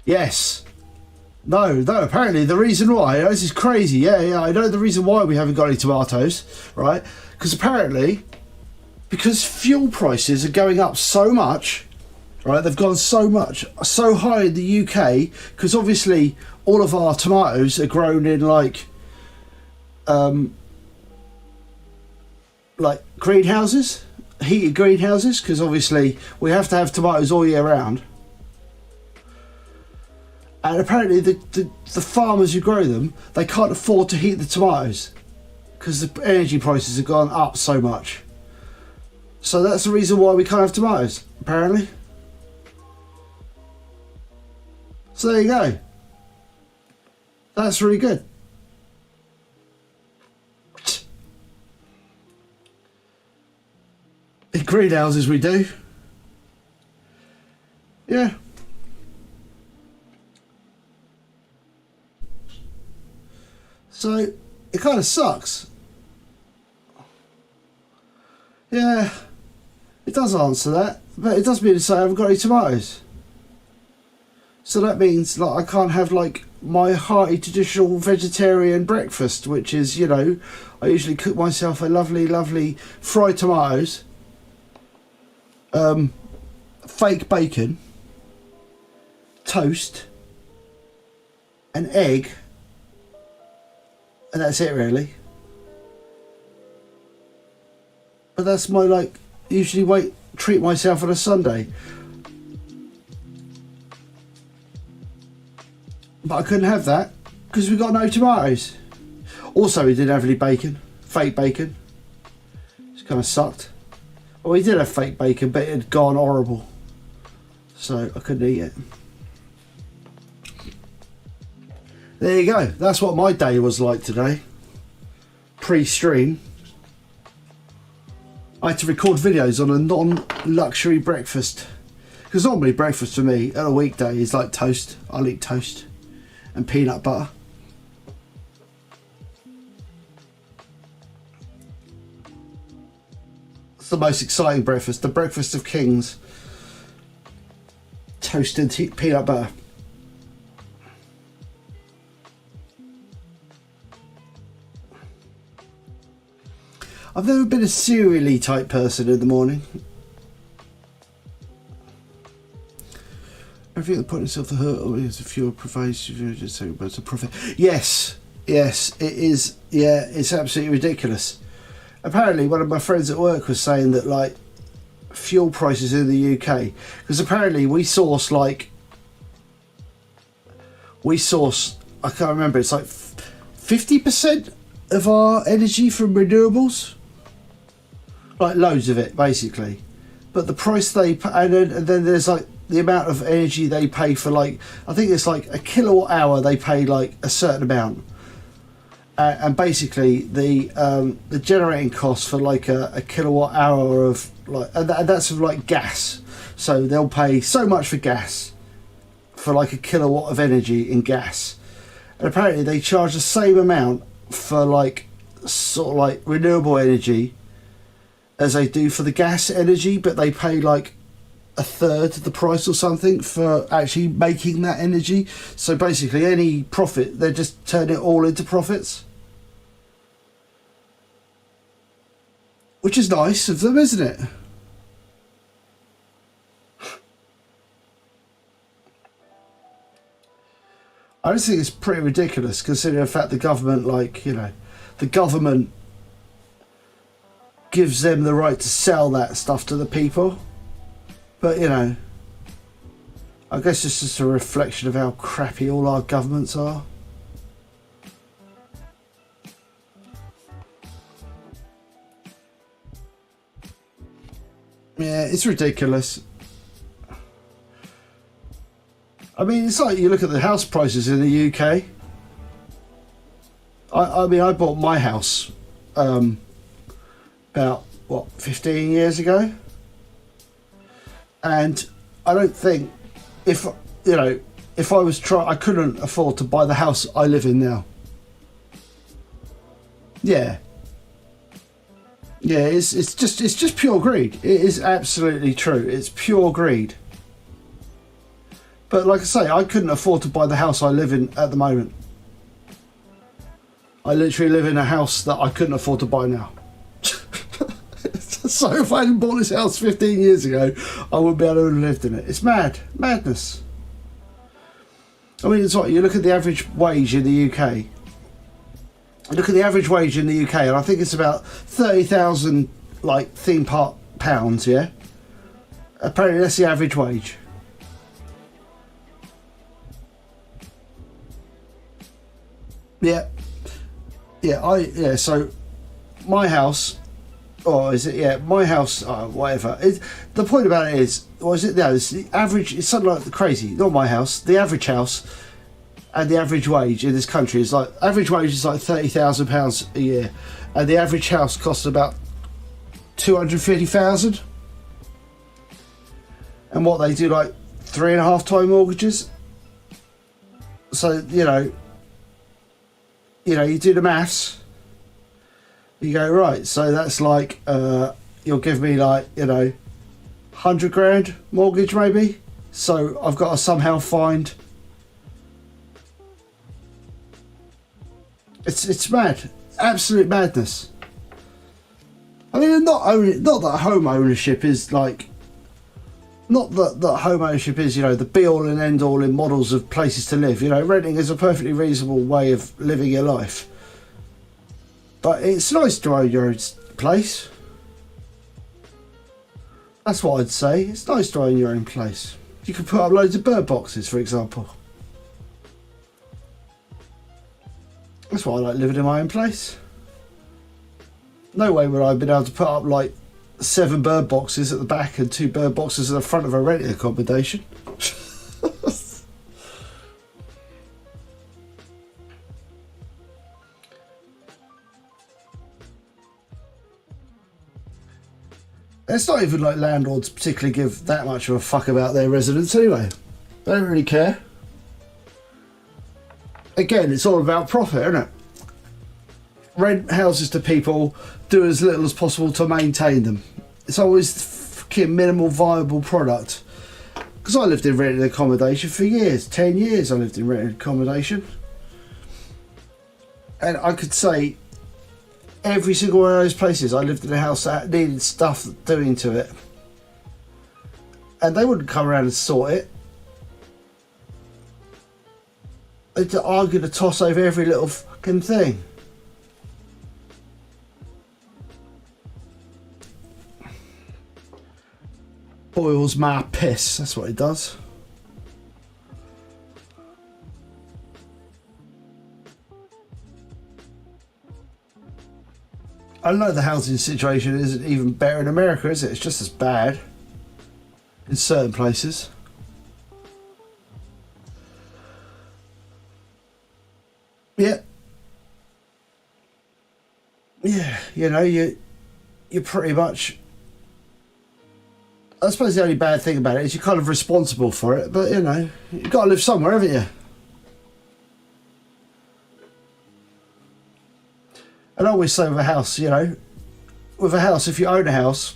Yes. No, apparently the reason why, this is crazy, yeah, I know the reason why we haven't got any tomatoes, right? Because apparently, because fuel prices are going up so much, right, they've gone so high in the UK, because obviously all of our tomatoes are grown in like greenhouses, heated greenhouses, because obviously we have to have tomatoes all year round. And apparently the farmers who grow them, they can't afford to heat the tomatoes because the energy prices have gone up so much. So that's the reason why we can't have tomatoes, apparently. So there you go. That's really good. In greenhouses we do. Yeah. So it kind of sucks. Yeah, it does answer that, but it does mean to say I haven't got any tomatoes. So that means like I can't have like my hearty traditional vegetarian breakfast, which is, you know, I usually cook myself a lovely fried tomatoes, fake bacon, toast, an egg, and that's it really. But that's my, like, usually treat myself on a Sunday. But I couldn't have that because we got no tomatoes. Also, we didn't have any bacon, fake bacon. It kind of sucked. Well, we did have fake bacon, but it had gone horrible, so I couldn't eat it. There you go. That's what my day was like today. Pre-stream. I had to record videos on a non-luxury breakfast. Because normally breakfast for me on a weekday is like toast. I'll eat toast and peanut butter. It's the most exciting breakfast. The breakfast of kings. Toast and peanut butter. I've never been a cereally type person in the morning. Everything that put itself to hurt or is a fewer pervasive, just saying about a profit. Yes, it is. Yeah, it's absolutely ridiculous. Apparently, one of my friends at work was saying that, like, fuel prices in the UK, because apparently we source, I can't remember, it's like 50% of our energy from renewables. Like loads of it, basically. But the price they pay, and then there's like the amount of energy they pay for, like, I think it's like a kilowatt hour they pay like a certain amount. And basically the generating cost for like a kilowatt hour of like, and that's of like gas. So they'll pay so much for gas for like a kilowatt of energy in gas. And apparently they charge the same amount for like sort of like renewable energy as they do for the gas energy, but they pay like a third of the price or something for actually making that energy. So basically any profit, they just turn it all into profits. Which is nice of them, isn't it? I just think it's pretty ridiculous considering the fact the government, like, you know, the government gives them the right to sell that stuff to the people. But, you know, I guess it's just a reflection of how crappy all our governments are. Yeah, it's ridiculous. I mean, it's like you look at the house prices in the UK. I mean, I bought my house about, what, 15 years ago? And I don't think, if, you know, if I was I couldn't afford to buy the house I live in now. Yeah. Yeah, it's just pure greed. It is absolutely true. It's pure greed. But like I say, I couldn't afford to buy the house I live in at the moment. I literally live in a house that I couldn't afford to buy now. So if I hadn't bought this house 15 years ago, I wouldn't be able to have lived in it. It's mad. Madness. I mean, it's like, you look at the average wage in the UK. Look at the average wage in the UK, and I think it's about 30,000, like, theme park pounds, yeah? Apparently that's the average wage. Yeah. Yeah, so my house, or is it, yeah, my house, whatever. The point about it is, what is it now? It's the average, it's something like crazy, not my house, the average house and the average wage in this country is like, average wage is like £30,000 a year, and the average house costs about 250,000. And what they do, like 3.5 time mortgages. So, you do the maths. You go, right, so that's like, you'll give me like, 100 grand mortgage maybe. So I've got to somehow find It's mad, absolute madness. I mean, not that home ownership is like, not that home ownership is, you know, the be all and end all in models of places to live. You know, renting is a perfectly reasonable way of living your life. But it's nice to own your own place. That's what I'd say. It's nice to own your own place. You can put up loads of bird boxes, for example. That's why I like living in my own place. No way would I have been able to put up like 7 bird boxes at the back and 2 bird boxes at the front of a rented accommodation. It's not even like landlords particularly give that much of a fuck about their residents anyway. They don't really care. Again, it's all about profit, isn't it? Rent houses to people, do as little as possible to maintain them. It's always the fucking minimal viable product. Because I lived in rented accommodation for years. 10 years I lived in rented accommodation. And I could say every single one of those places I lived in a house that needed stuff doing to it. And they wouldn't come around and sort it. They'd argue to toss over every little fucking thing. Boils my piss, that's what it does. I know the housing situation isn't even better in America, is it? It's just as bad in certain places. Yeah. Yeah, you know, you're pretty much... I suppose the only bad thing about it is you're kind of responsible for it, but, you know, you've got to live somewhere, haven't you? And I always say with a house, you know, with a house, if you own a house,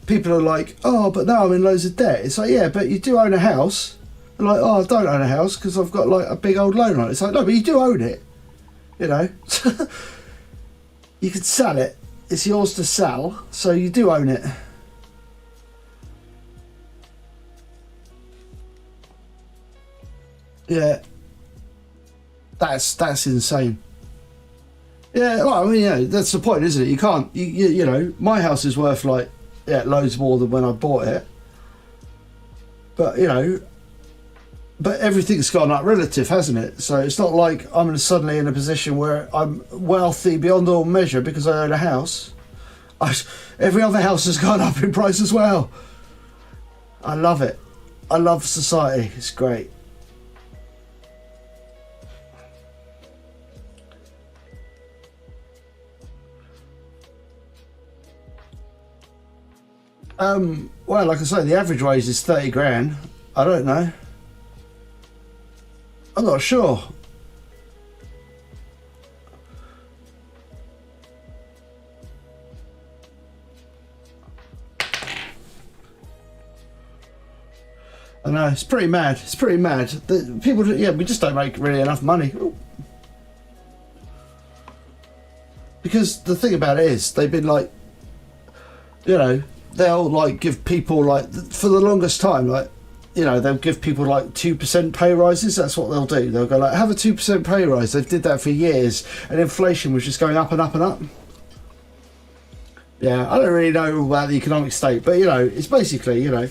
people are like, oh, but now I'm in loads of debt. It's like, yeah, but you do own a house. They're like, oh, I don't own a house because I've got like a big old loan on it. It's like, no, but you do own it, you know. You can sell it. It's yours to sell, so you do own it. Yeah. That's insane. Yeah, well, I mean, yeah, that's the point, isn't it? You can't, you know, my house is worth like, yeah, loads more than when I bought it. But, you know, but everything's gone up relative, hasn't it? So it's not like I'm suddenly in a position where I'm wealthy beyond all measure because I own a house. Every other house has gone up in price as well. I love it. I love society. It's great. Well, like I say, the average wage is 30 grand. I don't know. I'm not sure. I know, it's pretty mad. It's pretty mad. The people, yeah, we just don't make really enough money. Ooh. Because the thing about it is, they've been like, you know, they'll like give people like, for the longest time, like, you know, they'll give people like 2% pay rises. That's what they'll do. They'll go like, have a 2% pay rise. They've did that for years, and inflation was just going up and up and up. Yeah, I don't really know about the economic state, but you know, it's basically, you know,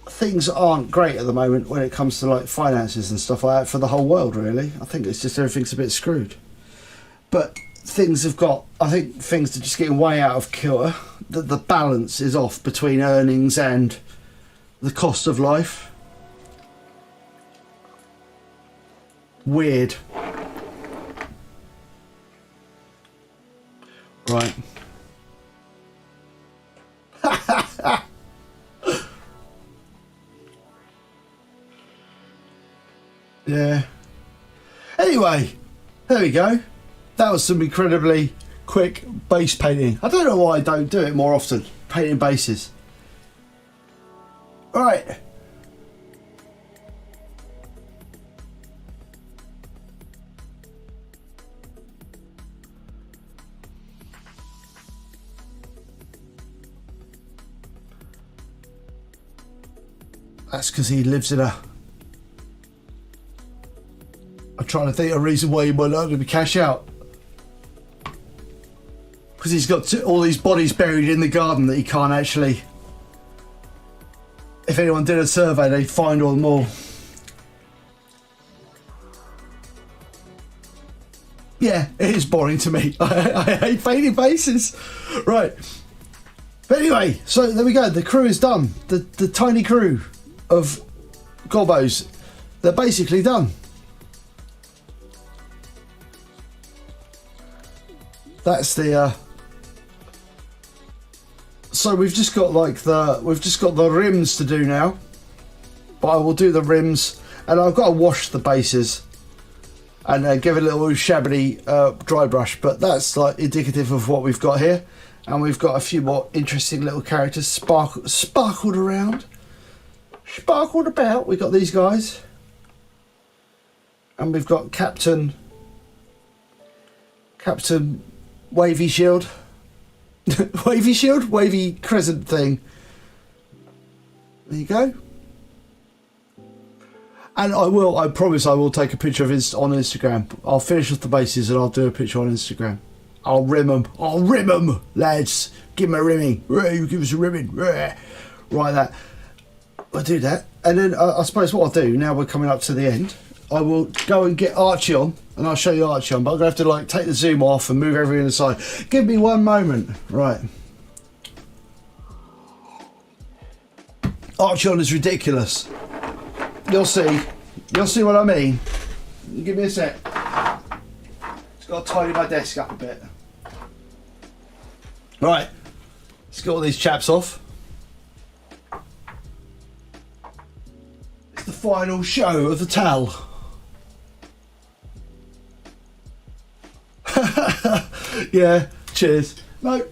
things aren't great at the moment when it comes to like finances and stuff like that for the whole world, really. I think it's just everything's a bit screwed. But things have got, I think things are just getting way out of kilter. The balance is off between earnings and the cost of life. Weird. Right. Yeah. Anyway, there we go. That was some incredibly quick base painting. I don't know why I don't do it more often, painting bases. Right. That's because he lives in a... I'm trying to think of a reason why he might not let me cash out. Because he's got all these bodies buried in the garden that he can't actually... If anyone did a survey, they'd find all them all. Yeah, it is boring to me. I hate fading faces. Right. But anyway, so there we go. The crew is done. The tiny crew of Gorbos, they're basically done. That's the... So we've just got like the rims to do now. But I will do the rims, and I've got to wash the bases and give it a little shabby dry brush. But that's like indicative of what we've got here. And we've got a few more interesting little characters sparkled around. Sparkled about. We've got these guys. And we've got Captain Wavy Shield. Wavy Shield? Wavy Crescent thing. There you go. And I promise I will take a picture of it on Instagram. I'll finish off the bases and I'll do a picture on Instagram. I'll rim them, lads. Give them a rimming. You give us a rimming. Right, that. I'll do that. And then I suppose what I'll do, now we're coming up to the end, I will go and get Archie on, and I'll show you Archie on, but I'm going to have to like take the zoom off and move everything aside. Give me one moment. Right. Archie on is ridiculous. You'll see. You'll see what I mean. Give me a sec. Just got to tidy my desk up a bit. Right. Let's get all these chaps off. It's the final show of the towel. Yeah, cheers. No.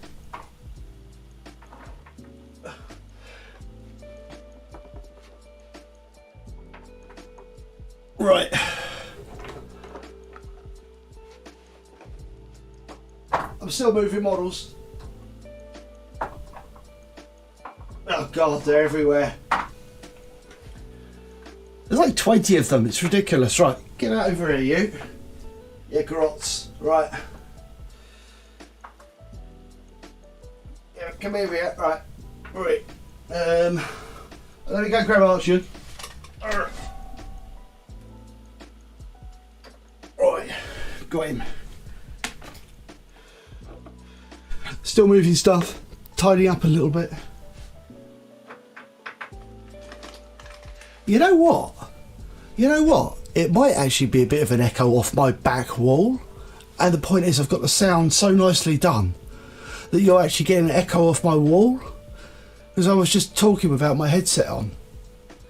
Right. I'm still moving models. Oh God, they're everywhere. There's like 20 of them, it's ridiculous. Right, get out over here, you. Yeah, Grots. Right. Yeah, come over here. Right. Right. Let me go grab Archie. Right. Got him. Still moving stuff. Tidying up a little bit. You know what? You know what? It might actually be a bit of an echo off my back wall. And the point is I've got the sound so nicely done that you're actually getting an echo off my wall. Because I was just talking without my headset on.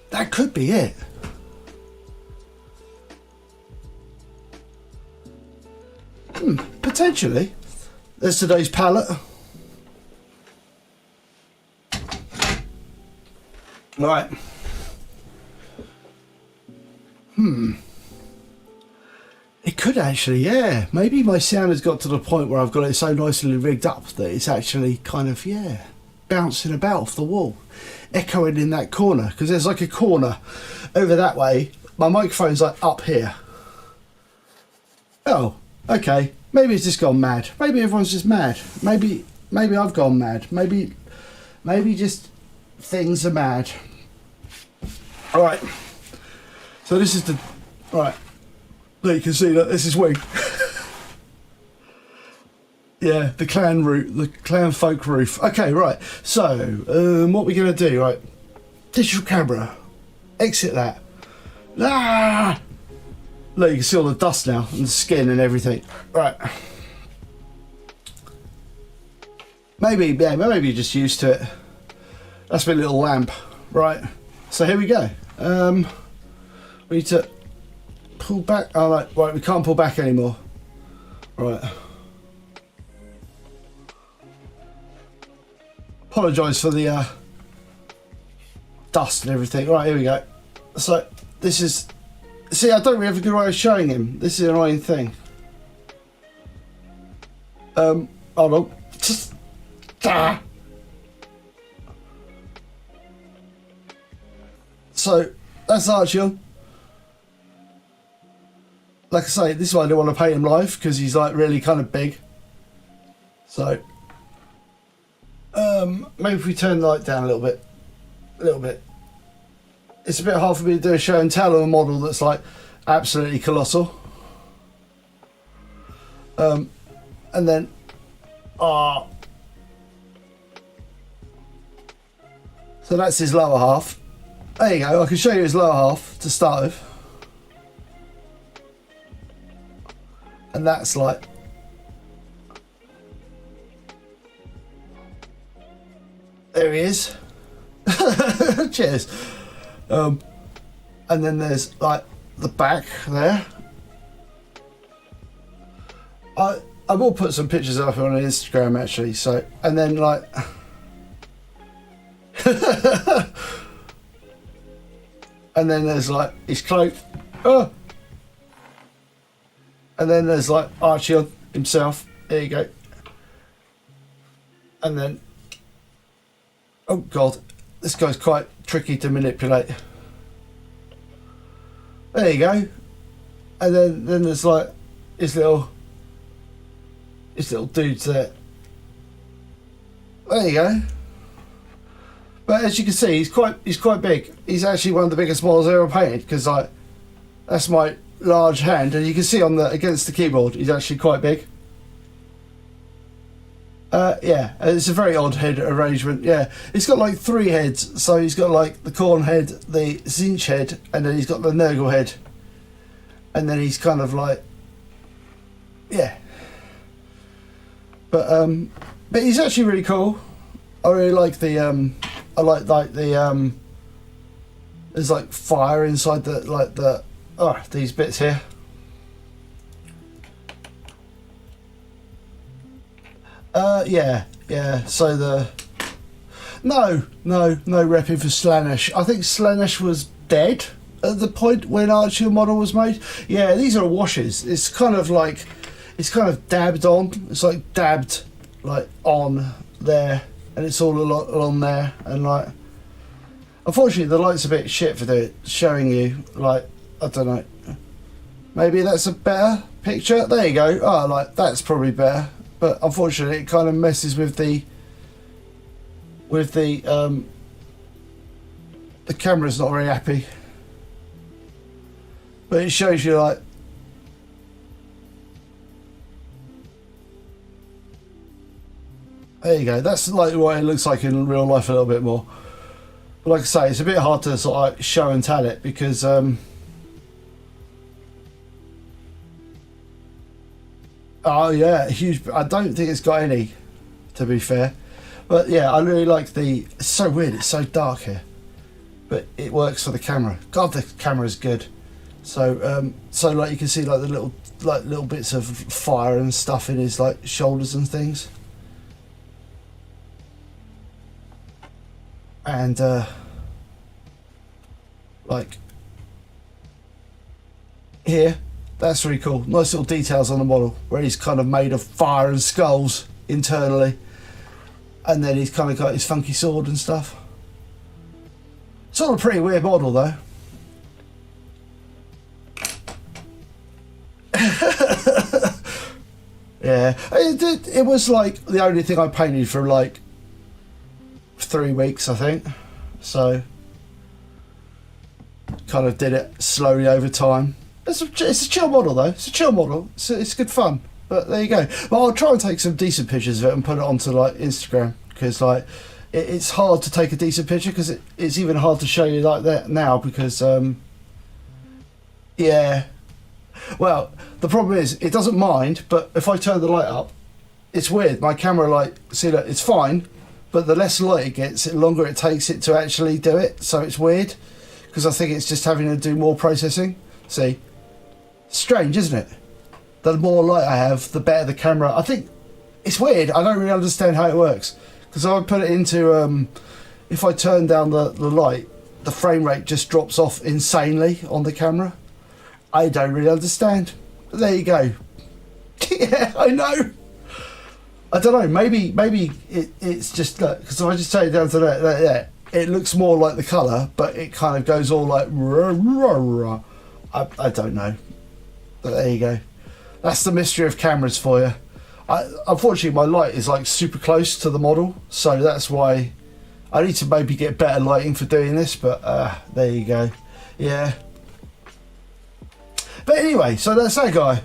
That could be it. Potentially. There's today's palette. Right. It could actually, yeah. Maybe my sound has got to the point where I've got it so nicely rigged up that it's actually kind of, yeah, bouncing about off the wall, echoing in that corner. Because there's like a corner over that way. My microphone's like up here. Oh, okay. Maybe it's just gone mad. Maybe everyone's just mad. Maybe I've gone mad. Maybe just things are mad. All right. So this is the right. There you can see that this is Wing. Yeah, the clan route, the clan folk roof. Okay, right. So what we're gonna do, right? Digital camera. Exit that. Ah! Look, you can see all the dust now and the skin and everything. Right. Maybe you're just used to it. That's my little lamp. Right. So here we go. We need to pull back. Oh, right, we can't pull back anymore. Right. Apologise for the dust and everything. Right, here we go. So this is. See, I don't really have a good way of showing him. This is an annoying thing. Hold on. Just. So that's Archeon. Like I say, this is why I don't want to paint him live, because he's like really kind of big. So maybe if we turn the light down a little bit. It's a bit hard for me to do a show and tell of a model that's like absolutely colossal. And then so that's his lower half. There you go, I can show you his lower half to start with. And that's like, there he is. Cheers. And then there's like the back there. I will put some pictures up on Instagram actually. So, and then like and then there's like his cloak. Oh. And then there's like Archeon himself. There you go. And then, oh god, this guy's quite tricky to manipulate. There you go. And then there's like his little dudes there. There you go. But as you can see, he's quite big. He's actually one of the biggest models I ever painted, because like that's my large hand, and you can see on the against the keyboard he's actually quite big. Yeah, it's a very odd head arrangement. Yeah, he's got like 3 heads. So he's got like the Corn head, the Zinch head, and then he's got the Nurgle head, and then he's kind of like, yeah. But he's actually really cool. I really like the I like the there's like fire inside these bits here. Yeah. So no repping for Slaanesh. I think Slaanesh was dead at the point when Archeon model was made. Yeah, these are washes. It's kind of dabbed on. It's like dabbed like on there, and it's all along there, and like unfortunately the light's a bit shit for showing you. Like I don't know. Maybe that's a better picture. There you go. Oh, like that's probably better. But unfortunately, it kind of messes with the camera's not very happy. But it shows you like there you go. That's like what it looks like in real life a little bit more. But like I say, it's a bit hard to sort of like show and tell it because oh yeah, huge. I don't think it's got any, to be fair. But yeah, I really like it's so weird, it's so dark here. But it works for the camera. God, the camera's good. So so like you can see like the little bits of fire and stuff in his like shoulders and things. And like here, that's really cool. Nice little details on the model where he's kind of made of fire and skulls internally, and then he's kind of got his funky sword and stuff. It's all a pretty weird model though. Yeah, it was like the only thing I painted for like 3 weeks, I think. So kind of did it slowly over time. It's a chill model though. It's a chill model. It's good fun. But there you go. But I'll try and take some decent pictures of it and put it onto like Instagram, because like it's hard to take a decent picture, because it's even hard to show you like that now because yeah. Well, the problem is it doesn't mind, but if I turn the light up, it's weird. My camera like see that it's fine, but the less light it gets, the longer it takes it to actually do it. So it's weird because I think it's just having to do more processing. See, strange, isn't it? The more light I have, the better the camera. I think it's weird. I don't really understand how it works, because I put it into if I turn down the light, the frame rate just drops off insanely on the camera. I don't really understand. But there you go. Yeah, I know. I don't know. Maybe it's just because if I just take it down to that, it looks more like the colour, but it kind of goes all like rah, rah, rah. I don't know, but there you go. That's the mystery of cameras for you. Unfortunately my light is like super close to the model, so that's why I need to maybe get better lighting for doing this, but there you go. Yeah, but anyway, so that's that guy.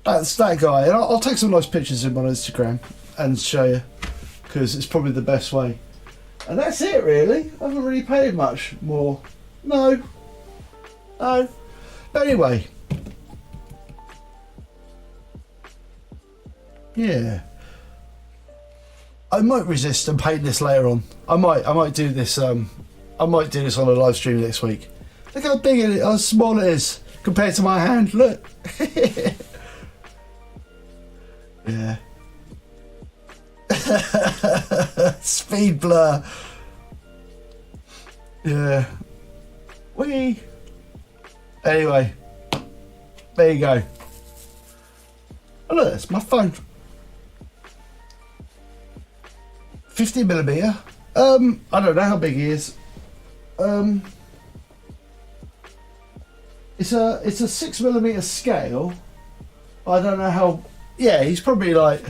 That's that guy, and I'll take some nice pictures of him on Instagram and show you, because it's probably the best way. And that's it really. I haven't really paid much more. No. But anyway. Yeah. I might resist and paint this later on. I might do this I might do this on a live stream next week. Look how big it is, how small it is compared to my hand. Look. Yeah. Speed blur. Yeah. Whee. Anyway, there you go. Oh look, it's my phone. 50mm. I don't know how big he is. It's a 6mm scale. I don't know how. Yeah, he's probably like.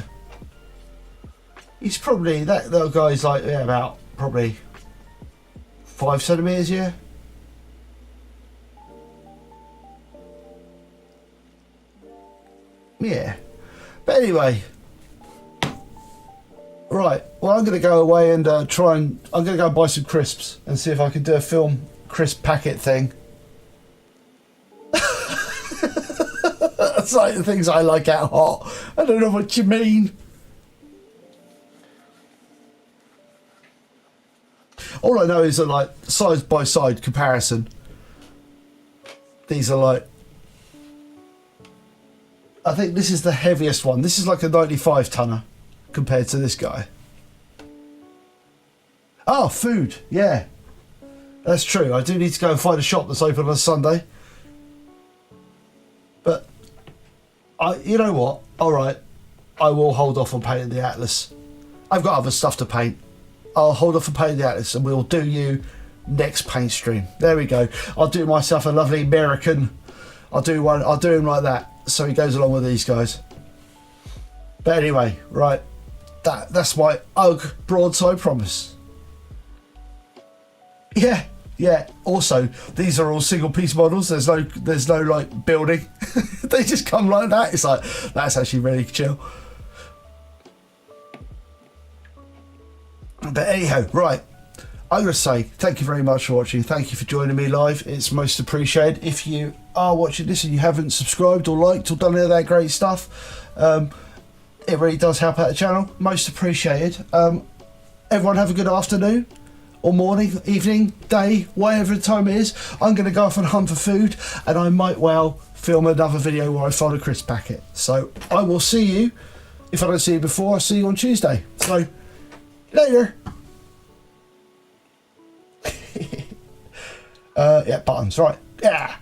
He's probably that little guy's like about probably 5cm. Yeah. Yeah. But anyway. Right, well I'm going to go away and I'm going to go buy some crisps and see if I can do a film crisp packet thing. That's like the things I like out hot. I don't know what you mean. All I know is that like side by side comparison. These are like, I think this is the heaviest one. This is like a 95 tonner. Compared to this guy. Oh, food. Yeah. That's true. I do need to go and find a shop that's open on a Sunday. But, you know what? Alright. I will hold off on painting the Atlas. I've got other stuff to paint. I'll hold off on painting the Atlas and we'll do you next paint stream. There we go. I'll do myself a lovely American. I'll do him like that. So he goes along with these guys. But anyway, right. That's my UGG broadside promise. Yeah. Also, these are all single piece models. There's no like building. They just come like that. It's like that's actually really chill. But anyhow, right. I'm going to say thank you very much for watching. Thank you for joining me live. It's most appreciated. If you are watching this and you haven't subscribed or liked or done any of that great stuff, it really does help out the channel. Most appreciated. Everyone have a good afternoon or morning, evening, day, whatever the time it is. I'm going to go off and hunt for food and I might well film another video where I find a crisp packet. So I will see you. If I don't see you before, I'll see you on Tuesday. So later. Yeah, buttons, right. Yeah.